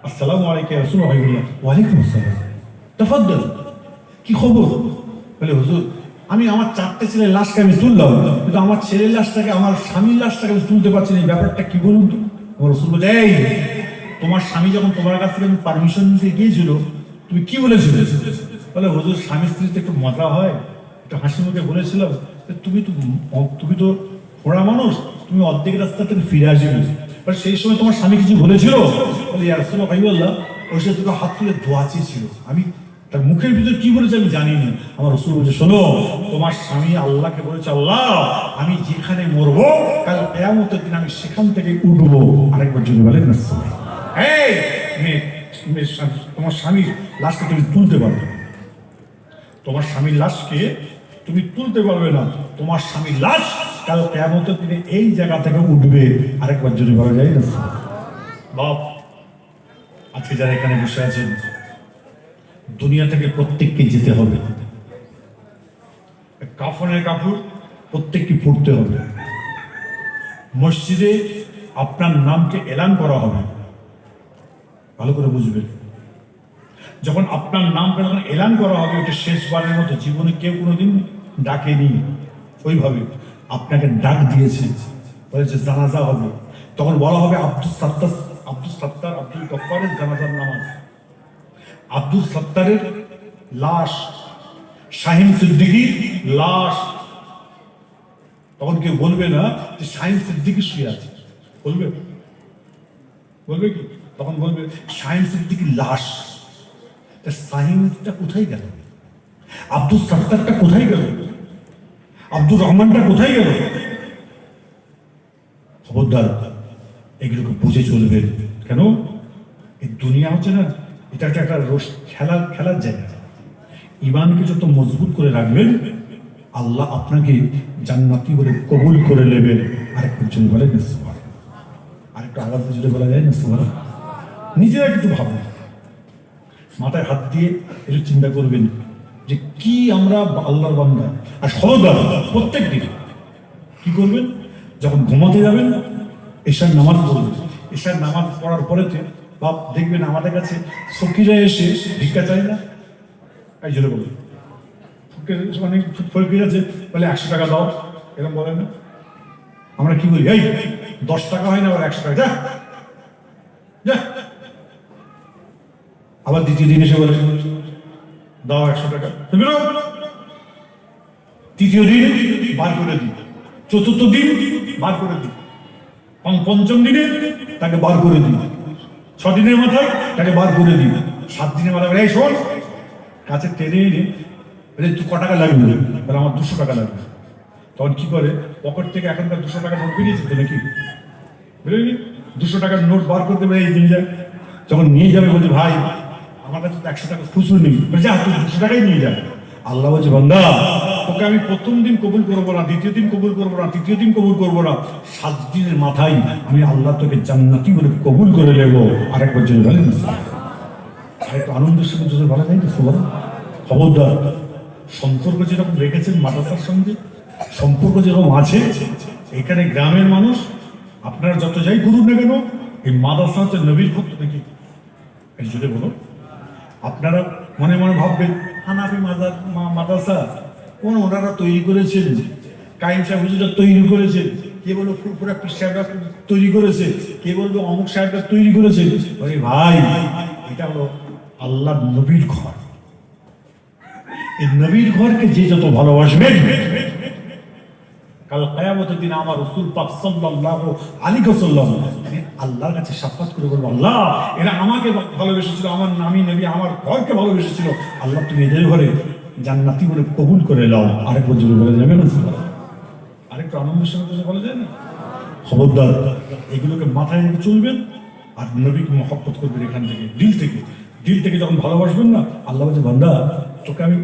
আসসালামু আলাইকুম রাসূলুল্লাহ। ওয়ালাইকুম আসসালাম, তাফাদ্দাল, কি খবর? বলে হুজুর, আমি আমার 4টে ছেলের লাশকে আমি তুললাম, কিন্তু আমার ছেলের লাশটাকে, আমার স্বামীর লাশটাকে আমি তুলতে পারছি না, এই ব্যাপারটা কি বলুন তো? আমার রাসূল বলে, এই, তোমার স্বামী যখন তোমার কাছ থেকে পারমিশন নিতে গিয়েছিল, তুমি কি বলেছিলে? বলে হুজুর, স্বামী স্ত্রীতে একটু মজা হয়, একটু হাসি মুখে বলেছিলাম, তুমি তো ঘোড়া মানুষ, তুমি অর্ধেক রাস্তা থেকে ফিরে আসবে। সেই সময় তোমার স্বামী কিছু বলেছিল? বলে ইয়া রাসূলুল্লাহ, ওই সে দুটো হাত তুলে দোয়া চেয়েছিল, আমি তার মুখের ভিতর কি বলেছে আমি জানি না। আমার রাসূল বলছে, শোনো, তোমার স্বামী আল্লাহকে বলেছে, আল্লাহ, আমি যেখানে মরবো কাল কিয়ামতের দিন আমি সেখান থেকে উঠবো। আরেকবার যদি বলেন না, এই তোমার স্বামীর লাশকে তুমি তুলতে পারবে না, তোমার স্বামীর লাশকে তুমি তুলতে পারবে না, তোমার স্বামীর লাশ কাল কিয়ামতের দিনে এই জায়গা থেকে উঠবে। আরেকবার যদি বলা যায় না। বাপ, আজকে যারা এখানে বসে আছেন, দুনিয়া থেকে প্রত্যেককে যেতে হবে, কাফনের কাপড় প্রত্যেককে পড়তে হবে, মসজিদে আপনার নামকে এলান করা হবে। ভালো করে বুঝবেন, যখন আপনার নামটা যখন এলান করা হবে, ওটা শেষবারের মতো, জীবনে কেউ কোনোদিন ডাকেনি, ওইভাবে আপনাকে ডাক দিয়েছে, বলেছে জানাজা হবে, তখন বলা হবে আব্দুল সত্তার আব্দুল গফফারের জানাজার নামাজ, আব্দুল সত্তারের লাশ, শাহিন সিদ্দিকীর লাশ। তখন কেউ বলবে না যে শাহিন সিদ্দিকী শুয়ে আছে, বলবে? বলবে কি? তখন বলবে শাহিন সিদ্দিকীর লাশ। শাহিনটা কোথায় গেল? আব্দুল সত্তারটা কোথায় গেল? আব্দুর রহমানটা কোথায় গেল? খবরদার, এগুলোকে বুঝে চলবেন। কেন? এই দুনিয়া হচ্ছে না, এটা একটা খেলার জায়গা। ঈমানকে যত মজবুত করে রাখবেন, আল্লাহ আপনাকে জান্নাতি বলে কবুল করে নেবেন। আরেকটু জন্য বলে না সুবহানাল্লাহ, আরেকটু আওয়াজ জুড়ে বলা যায় না সুবহানাল্লাহ। নিজেরা একটু ভাবুন, মাথায় হাত দিয়ে একটু চিন্তা করবেন যে কি আমরা আল্লাহর বান্দা। আর খবরদার, প্রত্যেক দিন কি করবেন? যখন ঘুমাতে যাবেন, এশার নামাজ পড়বেন। এশার নামাজ পড়ার পরেতে বাপ দেখবেন আমাদের কাছে ফকিরা এসে ভিক্ষা চায় না, এই জন্য বলবেন মানে ফকির আছে, বলে 100 টাকা দাও, এরকম বলে না? আমরা কি বলি, এই 10 টাকা হয় না, আবার 100 টাকা, যা যা। আবার দ্বিতীয় দিন এসে বলে দাও 100 টাকা, তৃতীয় দিন বার করে দিই, চতুর্থ দিন বার করে দিই, পঞ্চম দিনে তাকে বার করে দিই, 6 দিনের মাথায় তাকে বার করে দিই, 7 দিনের মাথায় এই শোন, কাছে টেনে এনে তুই ক টাকা লাগবে? তাহলে আমার 200 টাকা লাগবে। তখন কি করে, পকেট থেকে এখনকার 200 টাকা নোট বেরিয়েছে তো নাকি, বুঝলি, 200 টাকার নোট বার করতে পারে, এই জিনিসটা যখন নিয়ে যাবে বলছে ভাই আমার কাছে 100 টাকা খুচরো নেই, যা তুই 200 টাকাই নিয়ে যাবে। আল্লাহ বলছে বান্দা, তোকে আমি প্রথম দিন কবুল করবো না, দ্বিতীয় দিন কবুল করবো না, তৃতীয় দিন কবুল করবো না, 7 দিনের মাথায় আমি আল্লাহ তোকে জান্নাতি বলে কবুল করে নেব। আরেকবার যদি বলেন, আরেকটু আনন্দের সঙ্গে যদি বলা যায় না সুবহানাল্লাহ। খবরদার, সম্পর্ক যেরকম রেখেছেন মাদ্রাসার সঙ্গে, সম্পর্ক যেরকম আছে, এখানে গ্রামের মানুষ আপনারা যত যাই করুন না কেন, এই মাদ্রাসা হচ্ছে নবীর ভক্ত নাকি? এই জুড়ে বলো, আপনারা মনে মনে ভাববেন হানাফি মাদ্রাসা কোন ওনারা তৈরি করেছেন, কাইম সাহেব হুজুরা তৈরি করেছেন, কে বলবো ফুরফুরা পীর সাহেবরা তৈরি করেছে, কে বলবো অমুক সাহেবরা তৈরি করেছে। ভাই, এটা হলো আল্লাহ নবীর ঘর। এই নবীর ঘরকে যে যত ভালোবাসবেন, কাল কিয়ামতের দিন আমার রাসূল পাক সাল্লাল্লাহু আলাইহি ওয়াসাল্লাম আল্লাহর কাছে শাফাত করে বলবো, আল্লাহ এরা আমাকে ভালোবেসেছিল, আমার নামি নবী আমার ঘরকে ভালোবেসেছিল, আল্লাহ তুমি এদের ঘরে জান্নাতি বলে কবুল করে নাও। আরেক বছর বলে যাবে না? আরেকটু আনন্দের সঙ্গে বলা যায় না? খবরদার, এগুলোকে মাথায় রেখে চলবেন, আর নবীকে মহব্বত করবেন এখান থেকে, দিল থেকে যখন ভালোবাসবেন না, আল্লাহ বলছে বান্দা তোকে আমি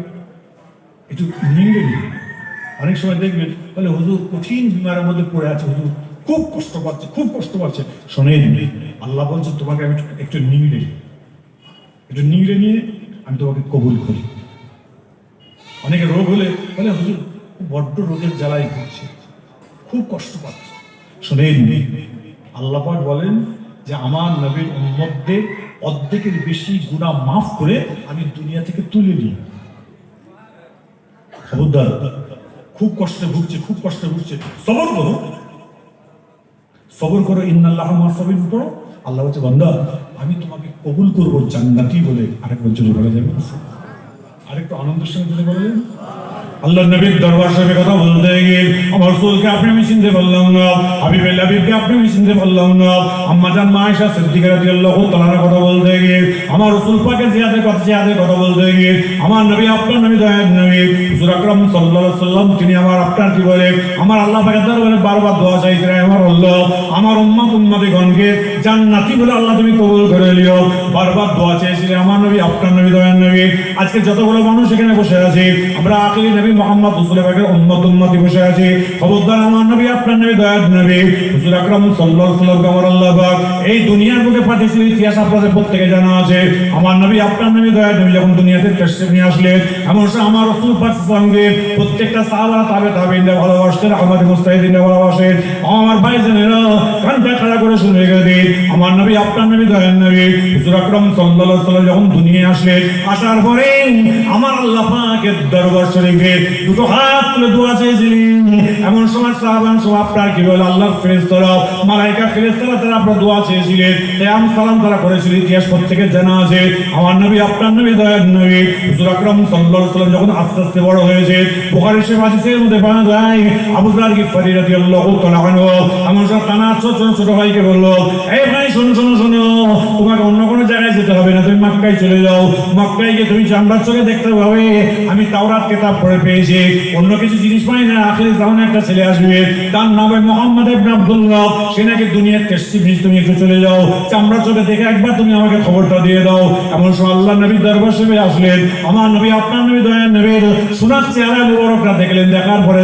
একটু নিংড়ে দিই। অনেক সময় দেখবেন তাহলে হুজুর কঠিন বিমারের মধ্যে পড়ে আছে, হুজুর খুব কষ্ট পাচ্ছে, শোনেন আল্লাহ বলছে তোমাকে আমি একটু নিংড়ে নিয়ে আমি তোমাকে কবুল করি। অনেকে রোগ হলে বলে হুজুর বড্ড রোগের জ্বালায় ঘুরছে, খুব কষ্ট পাচ্ছে, শোনেন আল্লাহ পাক বলেন যে আমার নবীর উম্মতদের অর্ধেকের বেশি গুনাহ মাফ করে আমি দুনিয়া থেকে তুলে নিই। খবরদার, খুব কষ্টে ভুগছে, খুব কষ্টে ভুগছে, সবর করো, সবর করো, ইন্নাল্লাহা মা'আস সাবিরিন পড়ো। আল্লাহ বলছে বান্দা আমি তোমাকে কবুল করবো জান্নাতি বলে। আরেকবার জোরে বলা যাবে, আরেকটু আনন্দের সঙ্গে জোরে বলা যাবে। আল্লাহ নবীর দরবার সামনে কথা বলতে গিয়ে আমার রাসূলকে আপনি আমি চিনতে পারলাম না, হাবিবুল হাবিবকে আপনি আমি চিনতে পারলাম না। আম্মা জান মা আয়েশা সিদ্দিকা রাদিয়াল্লাহু তাআলার কথা বলতে গিয়ে আমার রাসূল পাকের জিয়াদের কথা বলতে গিয়ে আমার নবী আপনার নবী দয়ার নবী হুজুর আকরাম সাল্লাল্লাহু আলাইহি ওয়াসাল্লাম তিনি আমার আপনার কি বলে আমার আল্লাহ পাকের দরবারে বারবার দোয়া চাইতেন, আমার আল্লাহ আমার উম্মতগণকে জান্নাতি বলে আল্লাহ তুমি কবুল করে নিও। বারবার দোয়া চেয়েছিলেন আমার নবী আপনার নবী দয়ার নবী। আজকে যতগুলো মানুষ এখানে বসে আছে আমরা আখিরি নবী মুহাম্মদ রাসূল পাকের উম্মতি বসে আছি। খবরদার আমার নবী আপনার নবী দয়ার নবী হুজুর আকরাম সাল্লাল্লাহু আলাইহি ওয়াসাল্লাম আমার আল্লাহ পাক এই দুনিয়ার বুকে পাঠিয়েছে। ইতিহাস আপনাদের প্রত্যেকে জানা আছে আমার নবী আপনার নবী দয়ার নবী যখন দুনিয়াতে তাশরীফ নিয়ে আসলেন এমন সময় আমার রাসূল পাক সঙ্গে প্রত্যেকটা সাহাবা তাবেঈনরা ভালোবাসতেন, আমাদের মুস্তাহিদিনরা ভালোবাসেন। আমার ভাইজানেরা কানটা খাড়া করে শুনে গেলেন আমার নবী আপনার নবী দয়ার নবী হুজুর আকরাম সাল্লাল্লাহু আলাইহি ওয়াসাল্লাম যখন দুনিয়ায় আসলেন, আসার পরে আমার আল্লাহ পাকের দরবার শরীফে দুটো হাত তুলে দোয়া চেয়েছিলেন। এমন সময় সাহাবান সব আপনার কি বলে আল্লাহর ফেরেশতারা মালায়েকা ফেরেশতারা তারা আপনার দোয়া চেয়েছিলেন, কিয়াম সালাম তারা করেছিলেন। ইতিহাস প্রত্যেকে জানা আছে আমার নবী আপনার নবী দয়ার নবী হুজুর আকরাম সাল্লাল্লাহু আলাইহি ওয়াসাল্লাম যখন আস্তে আস্তে বড় হয়েছে বুখারী শরীফ হাদিসের মধ্যে পাওয়া যায় আবু যার গিফারী রাদিয়াল্লাহু তাআলা আনহু এমন সময় টানা ছোট ভাইকে বলল, এই ভাই শোনো তোমাকে অন্য কোনো জায়গায় যেতে হবে না, তুমি মক্কায় চলে যাও। মক্কায় গিয়ে তুমি চামড়ার চোখে দেখতে পাবে আমি তাওরাত কিতাব পড়ে পেয়েছি, অন্য কিছু জিনিস পাই না। আখিরি জামানে একটা ছেলে আসবে তার নাম হবে মুহাম্মদ ইবনে আব্দুল্লাহ, সে নাকি দুনিয়ার তাশরীফ নিয়ে তুমি একটু চলে যাও, চামড়ার চোখে দেখে একবার তুমি আমাকে খবরটা দিয়ে দাও। এমন সময় আল্লাহ নবীর দরবার শরীফে আসলেন আমার নবী আপনার নবী দয়ার নবীর সোনার চেহারা মুবারকটা দেখলেন। দেখার পরে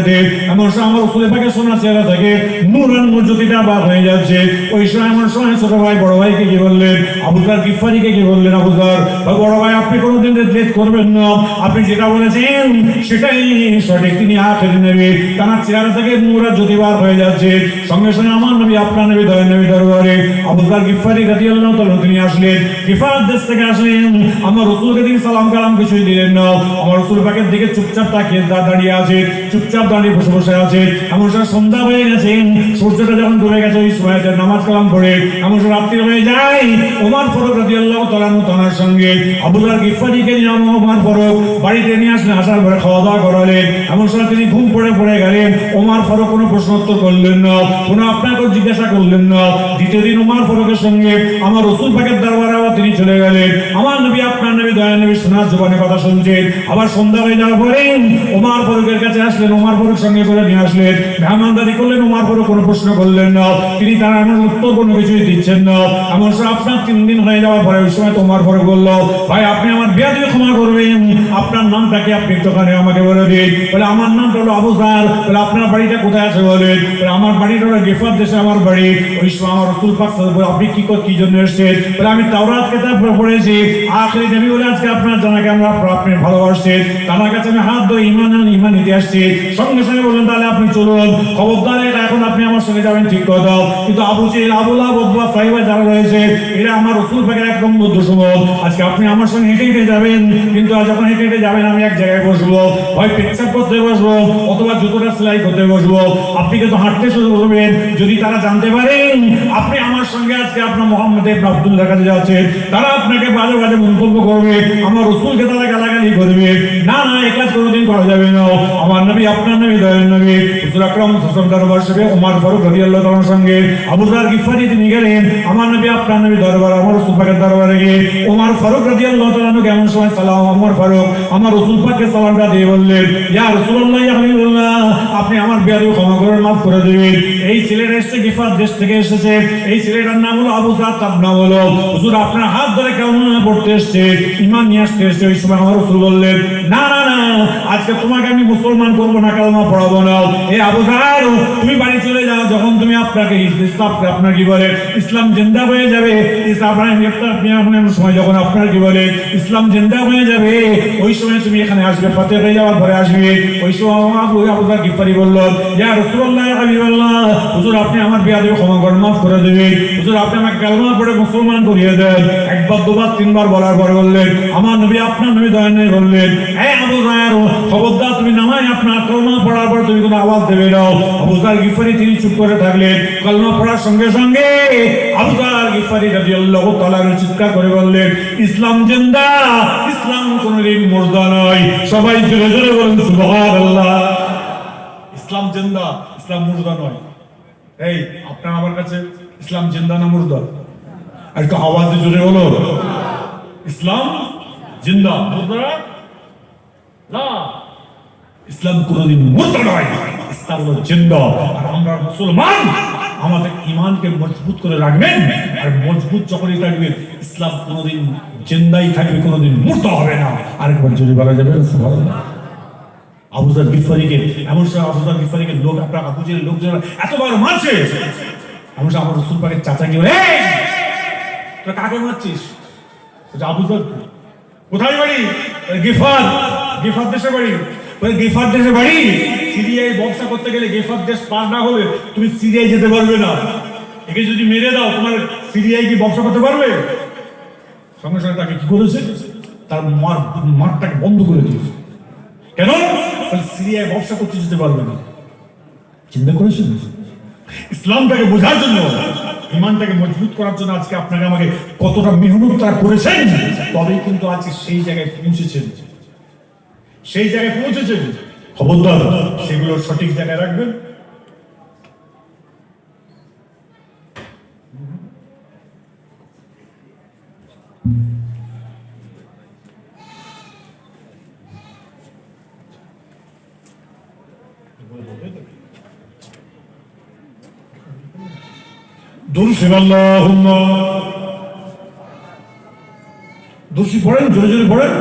এমন সময় আমার রাসূল পাকের সোনার চেহারা থেকে নূরান জ্যোতিটা বার হয়ে যাচ্ছে। ওই সময় এমন সময় ছোট ভাই বড় ভাইকে কি বললেন, আবু যার গিফারীকে কি বললেন, আবু যার বড় ভাই আপনি কোনোদিন লেট করবেন না, আপনি যেটা বলেছেন সেটাই সঠিক। তিনি আখিরি নবী, তার চেহারা থেকে নূরান জ্যোতি বার হয়ে যাচ্ছে। সঙ্গে সঙ্গে আমার নবী আপনার নবী দয়ার নবী দরবারে আবু যার গিফারী রাদিয়াল্লাহু তাআলা তিনি আসলেন। গিফার দেশ থেকে আসলেন, আমার রাসূলকে তিনি সালাম কালাম কিছুই দিলেন না। আমার রাসূল পাকের দিকে চুপচাপ তাকিয়ে দাঁড়িয়ে আছে, চুপচাপ দাঁড়িয়ে বসে আছে। এমন সময় সন্ধ্যা হয়ে গেছে, সূর্যটা যখন ডুবে গেছে ওই সময় নামাজ কালাম পড়ে এমন সময় রাত্রি হয়ে যায়। ওমর ফারুক রাদিয়াল্লাহু তাআলা তার সঙ্গে আবু যার গিফারীকে নিয়ে ওমর ফারুক বাড়িতে নিয়ে আসলেন। আসার পরে খাওয়া দাওয়া করালেন। এমন সময় তিনি ঘুম পড়ে গেলেন। ওমর ফারুক কোনো প্রশ্ন উত্তর করলেন না, কোনো আপনাকে জিজ্ঞাসা করলেন না। দ্বিতীয় দিন ওমর ফারুকের সঙ্গে আমার রাসূল পাকের দরবারে আবার তিনি চলে গেলেন। আমার নবী আপনার নবী দয়ার নবী শোনার জবানে কথা শুনছেন। আবার সন্ধ্যা হয়ে যাওয়ার পরে ওমর ফারুকের কাছে আসলেন, ওমর ফারুক সঙ্গে করে নিয়ে আসলেন, মেহমানদারি করলেন। ওমর ফারুক কোনো প্রশ্ন করলেন না, তিনি তার এমন উত্তর কোনো কিছুই দিচ্ছেন না। এমন সময় আপনার 3 দিন হয়ে যাওয়ার পরে ওই সময় তো ওমর ফারুক বলল, ভাই আপনি আমার বেয়াদবি ক্ষমা করবেন, আপনার নামটা কি আপনি একটুখানি আমাকে বলে দিন। বলে আমার নামটা হলো আবু যার। বলে আপনার বাড়িটা কোথায় আছে বলেন। বলে আমার বাড়িটা হলো গিফার দেশে আমার বাড়ি। ওই সময় আমার রাসূল পাক বলে আপনি কি জন্য এসেছেন। বলে আমি তাওরাত কিতাব পড়েছি, আখিরি নবী বলে আজকে আপনার জানাকে আমরা আপনি ভালোবাসছেন, তার কাছে আমি হাত ধরে ঈমান নিতে আসছি। সঙ্গে সঙ্গে বললেন তাহলে আপনি চলুন, খবরদার এখন আপনি আমার সঙ্গে যাবেন ঠিক কথা। কিন্তু আবু জেহেল আবু লাহাব ওতবা সাইবা যারা রয়েছে এরা আমার রাসূল পাকের একদম দুশমন। আজকে আপনি আমার সঙ্গে হেঁটে যাবেন, কিন্তু যখন হেঁটে যাবেন আমি এক জায়গায় বসবো, হয় পেচ্ছাপ করতে বসবো অথবা জুতোটা সেলাই করতে বসবো। আপনি কিন্তু হাঁটতে শুরু করবেন। যদি তারা জানতে পারেন আপনি আমার সঙ্গে আজকে আপনার মুহাম্মদ ইবনে আব্দুল্লাহর কাছে যাচ্ছেন, তারা আপনাকে বাজে মন্তব্য করবে, আমার রাসূলকে তারা গালাগালি করবে। না এই কাজ কোনোদিন করা যাবে না। আমার নবী আপনার নবী দয়ার নবী হুজুর আকরাম সাল্লাল্লাহু দরবার শরীফে ওমর ফারুক রাদিয়াল্লাহু তাআলার সঙ্গে আবু যার গিফারী তিনি গেলেন। আমার নবী আপনার নবী দরবার আমার রাসূল পাকের দরবারে গিয়ে ওমর ফারুক রাদিয়াল্লাহু তাআলা কেমন সময় সালাম ওমর ফারুক আমার রাসূল পাককে সালামটা দিয়ে বললেন, ইয়া রাসূলুল্লাহ ইয়া হাবিবাল্লাহ আপনি আমার বেয়াদবি ক্ষমা করে মাফ করে দিবেন। এই ছেলেটা এসেছে গিফার দেশ থেকে এসেছে, এই ছেলেটার নাম হলো আবু যার, তার নাম হলো হুজুর আপনার হাত ধরে কেমন পড়তে এসেছে, ঈমান নিয়ে আসতে এসেছে। ওই সময় আমার রাসূল বললেন, না আজকে তোমাকে আমি মুসলমান করবো না, কালেমা পড়াবো না। এই আবু যার তুমি বাড়ি চলে যাও, যখন তুমি আপনাকে আপনার কি বলে ইসলাম জিন্দা হয়ে যাবে, সময় যখন আপনার কি বলে ইসলাম জিন্দা হয়ে যাবে ওই সময় তুমি এখানে আসবে, ফাতেহ হয়ে যাওয়ার পরে আসবে। ওই সময় আবু যার গিফারী বলল, ইয়া রাসূলুল্লাহ ইয়া হাবিবাল্লাহ হুজুর আপনি আমার বেয়াদবি ক্ষমা করে মাফ করে দেবেন। হুজুর আপনি আমাকে কালেমা পড়ে মুসলমান করিয়ে দেন। একবার দুবার তিনবার বলার পরে বললেন আমার নবী আপনার নবী দয়া নেই, বললেন এই আবু যার খবরদার তুমি নামায় আপনার কালেমা পড়ার পর তুমি কোনো আওয়াজ দেবে না। আবু যার গিফারি তিনি চুপ করে থাকলেন। কালেমা পড়ার সঙ্গে সঙ্গে আবু যার গিফারি রাদিয়াল্লাহু তাআলা চিৎকার করে বললেন ইসলাম জিন্দা, ইসলাম কোনদিন মুর্দা নয়। সবাই জোরে জোরে বলেন সুবহানাল্লাহ। ইসলাম জিন্দা, ইসলাম মুর্দা নয়। এই আপনার আমার কাছে ইসলাম জিন্দা না মুর্দা? আর একটু আওয়াজ জোরে বলো ইসলাম জিন্দা, মুর্দা না। ইসলাম কোনদিন মুর্দা নয়, ইসলাম হলো জিন্দা। আর আমরা মুসলমান, আমাদের ঈমানকে মজবুত করে রাখবেন। আর মজবুত যখনই থাকবে ইসলাম কোনদিন জিন্দাই থাকবে, কোনদিন মুর্দা হবে না। আরেকবার জোরে বলা যাবে সুবহানাল্লাহ। আবু যার গিফারিকে এমন সময় আবু যার গিফারিকে লোক আপনার আবু জেলের লোকজন এতবার মারছে, এমন সময় আমার রাসূল পাকের চাচা কি বলে এই তোরা কাকে মারছিস? আবু যার কোথায় বাড়ি? গিফার দেশে বাড়ি। গিফার দেশে বাড়ি। সিরিয়ায় ব্যবসা করতে গেলে গিফার দেশ পার না হলে তুমি সিরিয়ায় যেতে পারবে না। একে যদি মেরে দাও তোমার সিরিয়ায় কি ব্যবসা করতে পারবে? সঙ্গে সঙ্গে তাকে কি করেছে? তার মারটাকে বন্ধ করে দিয়েছে। কেন? সিরিয়ায় ব্যবসা করতে যেতে পারবে না। চিন্তা করেছেন? ইসলামটাকে বোঝার জন্য, ঈমানটাকে মজবুত করার জন্য আজকে আপনাকে আমাকে কতটা মেহনত তারা করেছেন, তবেই কিন্তু আজকে সেই জায়গায় পৌঁছেছেন। সেই জায়গায় পৌঁছেছেন। খবরদার সেগুলো সঠিক জায়গায় রাখবেন। দুরুদ পড়েন, জোরে জোরে পড়েন,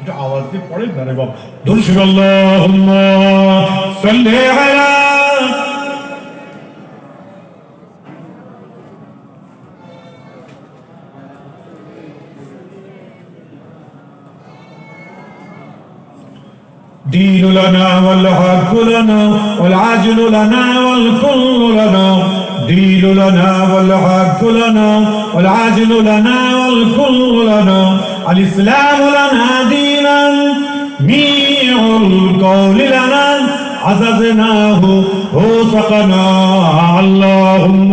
এটা আওয়াজ দিয়ে পড়েন না রে বাবা। দুরুদ আল্লাহুম্মা সাল্লি আলা دين لنا والحق لنا والعاجل لنا والكل لنا دين لنا والحق لنا والعاجل لنا والكل لنا الإسلام لنا دينا ميع القول لنا عززناه وثقنا اللهم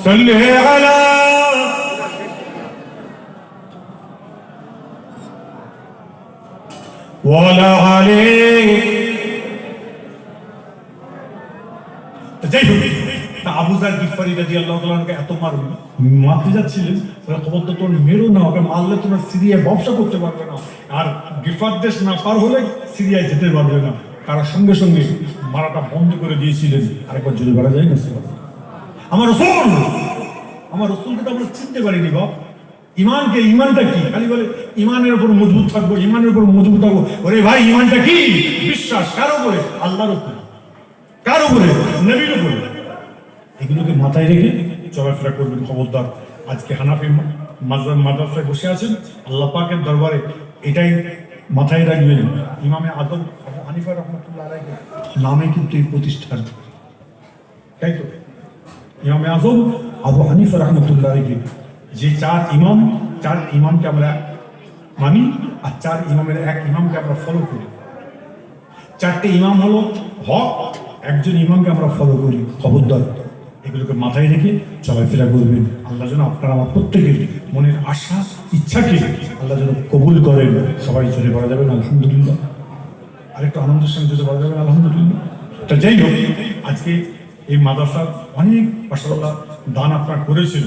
صل على ওয়ালা আলাইহি। যাই হোক, আবু যার গিফারি রাদিয়াল্লাহু তাআলা আনহু এত মারতে যাচ্ছিলেন, ওরা খবর তো তোর মেরো না, ওকে মারলে তোমরা সিরিয়ায় ব্যবসা করতে পারবে না। আর গিফার দেশ না পার হলে সিরিয়ায় যেতে পারবে না। তারা সঙ্গে সঙ্গে মারাটা বন্ধ করে দিয়েছিলেন। আরেকবার জোরে বলা যায় না? আমার রাসূলকে তো আমরা চিনতে পারিনি বাপ। ঈমানটা কি? খালি বলে ঈমানের উপর মজবুত থাকবো, ঈমানের উপর মজবুত থাকবো। ওরে ভাই, ঈমানটা কি? বিশ্বাস কার উপরে? আল্লাহর উপরে। কার উপরে? নবীর উপরে। এগুলোকে মাথায় রেখে চলাফেরা করবেন। খবরদার আজকে হানাফি মাদ্রাসায় বসে আছেন, আল্লাহ পাকের দরবারে এটাই মাথায় রাখবেন। ইমামে আজম আবু হানিফা রাহমাতুল্লাহ আলাইহি নামে কিন্তু এই প্রতিষ্ঠান, তাই তো? ইমামে আজম আবু হানিফা রাহমাতুল্লাহ আলাইহি যে চার ইমামকে আমরা মানি, আর চার ইমামের এক ইমামকে আমরা ফলো করি। চারটে ইমাম হলো হক, একজন ইমামকে আমরা ফলো করি। খবরদার এগুলোকে মাথায় রেখে চলাফেরা করবেন। আল্লাহ যেন আপনার আমার প্রত্যেকের মনের আশা ইচ্ছাকে আল্লাহ যেন কবুল করেন। সবাই চলে বলা যাবেন আলহামদুলিল্লাহ। আরেকটু আনন্দের সঙ্গে যদি বলা যাবেন আলহামদুলিল্লাহ। তা যাই হোক, আজকে এই মাদ্রাসার অনেক মাশাআল্লাহ দান আপনারা করেছেন,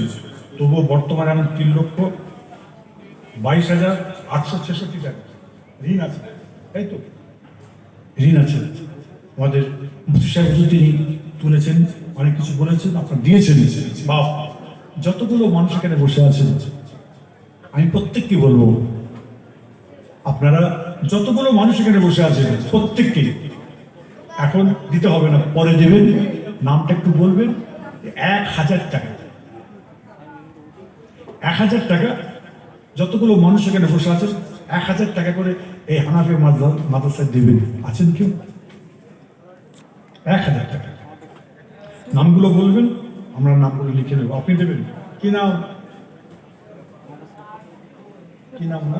তবুও বর্তমানে এখন 3,22,866 টাকা ঋণ আছে, তাই তো? ঋণ আছে। আমাদের মুফতি সাহেব তিনি তুলেছেন, অনেক কিছু বলেছেন, আপনারা দিয়েছেন। বাপ, যতগুলো মানুষ এখানে বসে আছেন, আমি প্রত্যেককে বলবো, আপনারা যতগুলো মানুষ এখানে বসে আছেন প্রত্যেককে এখন দিতে হবে না, পরে দেবেন। নামটা একটু বলবেন। 1,000 টাকা, 1,000 টাকা যতগুলো মানুষ এখানে বসে আছেন 1,000 টাকা করে এই হানাফি মাদ্রাসায় দেবেন। আছেন কেউ? 1,000 টাকা নামগুলো বলবেন, আমরা নামগুলো লিখে নেব, আপনি দেবেন। কি নাম? কি নাম না?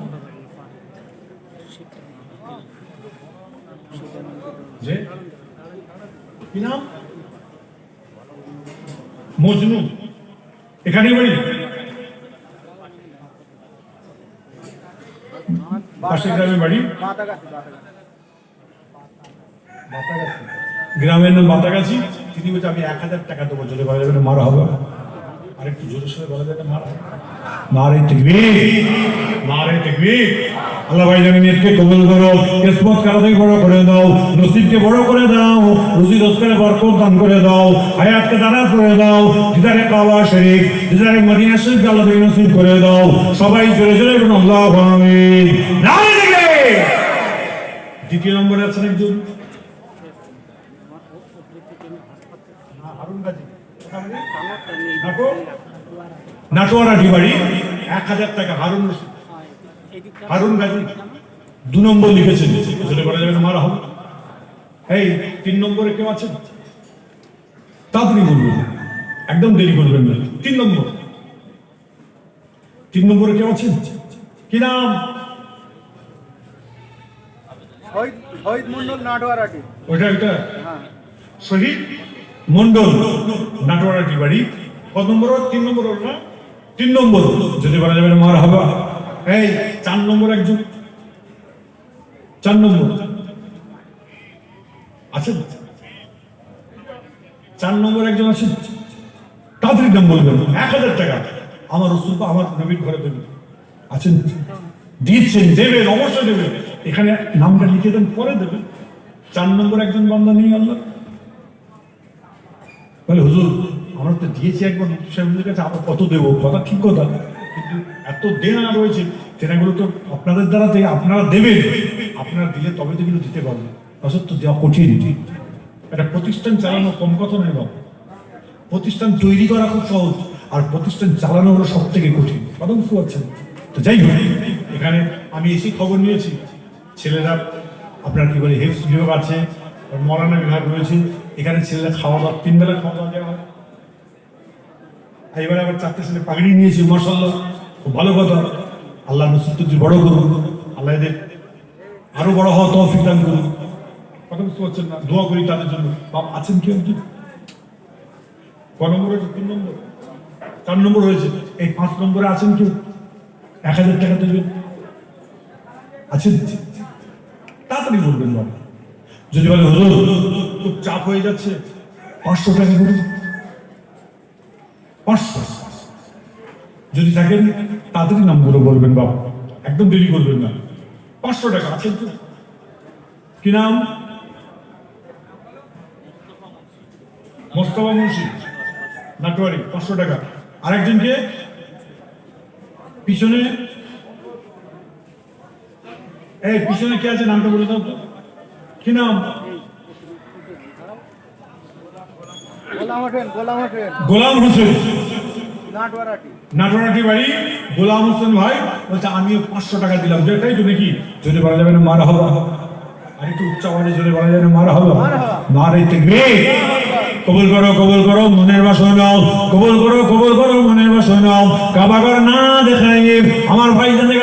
যে কি নাম? মজনু। এখানেই বাড়ি? পাশের গ্রামে বাড়ি? গ্রামের নাম বাতাগাছি। তিনি বলছে আমি 1000 টাকা দেবো, যদি বলা যাবে মারা হবে। আরেকটু জোরে সোরে বলা যাবে মারা হবে। নারে তাকবীর, নারে তাকবীর। আল্লাহ ভাইজান নিয়তকে কবুল করো, কিসমত কারাদাই বড় করে দাও, নসিবকে বড় করে দাও, রুজি রোজগারে বরকত দান করে দাও, হায়াতকে দারাজ করে দাও, দিদারে কাবা শরীফ, দিদারে মদিনা শরীফ আল্লাহ নসিব করে দাও। সবাই জোরে জোরে বলুন আল্লাহু আমিন। নারে তাকবীর। দ্বিতীয় নম্বরে আছেন একজন হারুন গাজী, নাটোয়ারাটি বাড়ি, 1000 টাকা। হারুন গাজী 2 নম্বর লিখেছেন, যদি বলা যাবে মারা হবে। এই 3 নম্বরে কেউ আছেন? তাড়াতাড়ি বলবেন, একদম দেরি করবেন না। 3 নম্বর, 3 নম্বরে কেউ আছেন? কি নাম?
শহীদ মন্ডল, নাটোয়ারাটি।
ওইটা একটা শহীদ মন্ডল, নাটোয়ারাটি বাড়ি। কত নম্বর? 3 নম্বর না? 3 নম্বর, যদি বলা যাবে মার হাবা। এই 4 নম্বর একজন, 4 নম্বর আছেন? 4 নম্বর একজন আছেন? তাড়াতাড়ি নাম বলবেন। 1000 টাকা আমার রসুল আমার নবীর ঘরে দেবেন। আছেন? দিচ্ছেন, দেবেন, অবশ্যই দেবেন। এখানে নামটা লিখে দেন, পরে দেবেন। 4 নম্বর একজন বান্দা নেই আল্লাহ বলে হুজুর আমরা তো দিয়েছি একবার মুফতি সাহেবদের কাছে, আবার কত দেবো? কথা ঠিক কথা, কিন্তু এত দেনা রয়েছে, দেনাগুলো তো আপনাদের দ্বারাতে আপনারা দেবেন, আপনারা দিলে তবে তো এগুলো দিতে পারবেন। অসত্য দেওয়া কঠিন। একটা প্রতিষ্ঠান চালানো কম কথা নয় বাবা। প্রতিষ্ঠান তৈরি করা খুব সহজ, আর প্রতিষ্ঠান চালানো হলো সব থেকে কঠিন। কথা বুঝতে পারছেন? তো যাই হোক, এখানে আমি এসে খবর নিয়েছি, ছেলেরা আপনার কি বলে হেলথ বিভাগ আছে, মরানা বিভাগ রয়েছে, এখানে ছেলেরা খাওয়া দাওয়া 3 বেলা খাওয়া দাওয়া দেওয়া হয়। এবারে আবার 4টে ছেলে পাগড়ি নিয়েছি, মাশাআল্লাহ, খুব ভালো কথা। আল্লাহ নসিব বড় করুন, আল্লাহ এদের আরো বড় হওয়া তৌফিক দান করুন। কথা বুঝতে পারছেন না? দোয়া করি তাদের জন্য। বাপ আছেন কেউ? ক নম্বর হয়েছে? 3 নম্বর, 4 নম্বর হয়েছে। এই 5 নম্বরে আছেন কেউ? 1000 টাকা দেবেন। আছেন? তাড়াতাড়ি বলবেন বাবা। যদি বলে হুজুর খুব চাপ হয়ে যাচ্ছে, 500 টাকা করুন। 500 যদি থাকেন তাড়াতাড়ি নামগুলো বলবেন বাবা, একদম দেরি করবেন না। 500 টাকা আছেন তো? কি নাম? মোস্তফা মুন্সি, নাটোয়ারি, 500 টাকা। আরেকজনকে পিছনে, এই পিছনে কে আছে নামটা বলে দাও তো। কি নাম? গোলাম হোসেন, নাটোয়ারাটি বাড়ি। গোলাম হোসেন ভাই বলছে আমিও 500 টাকা দিলাম। তাই তো নাকি? যদি বলা যাবে না মারা হবে, আর একটু উচ্চ আওয়াজে যদি বলা যাবে না মারা হবে। নারে তাকবীর। কবুল করো, কবুল করো মনের বাসনা নাও, কবুল করো, কবুল করো মনের বাসনা নাও। কাবা ঘর না দেখাই আমার ভাই জানে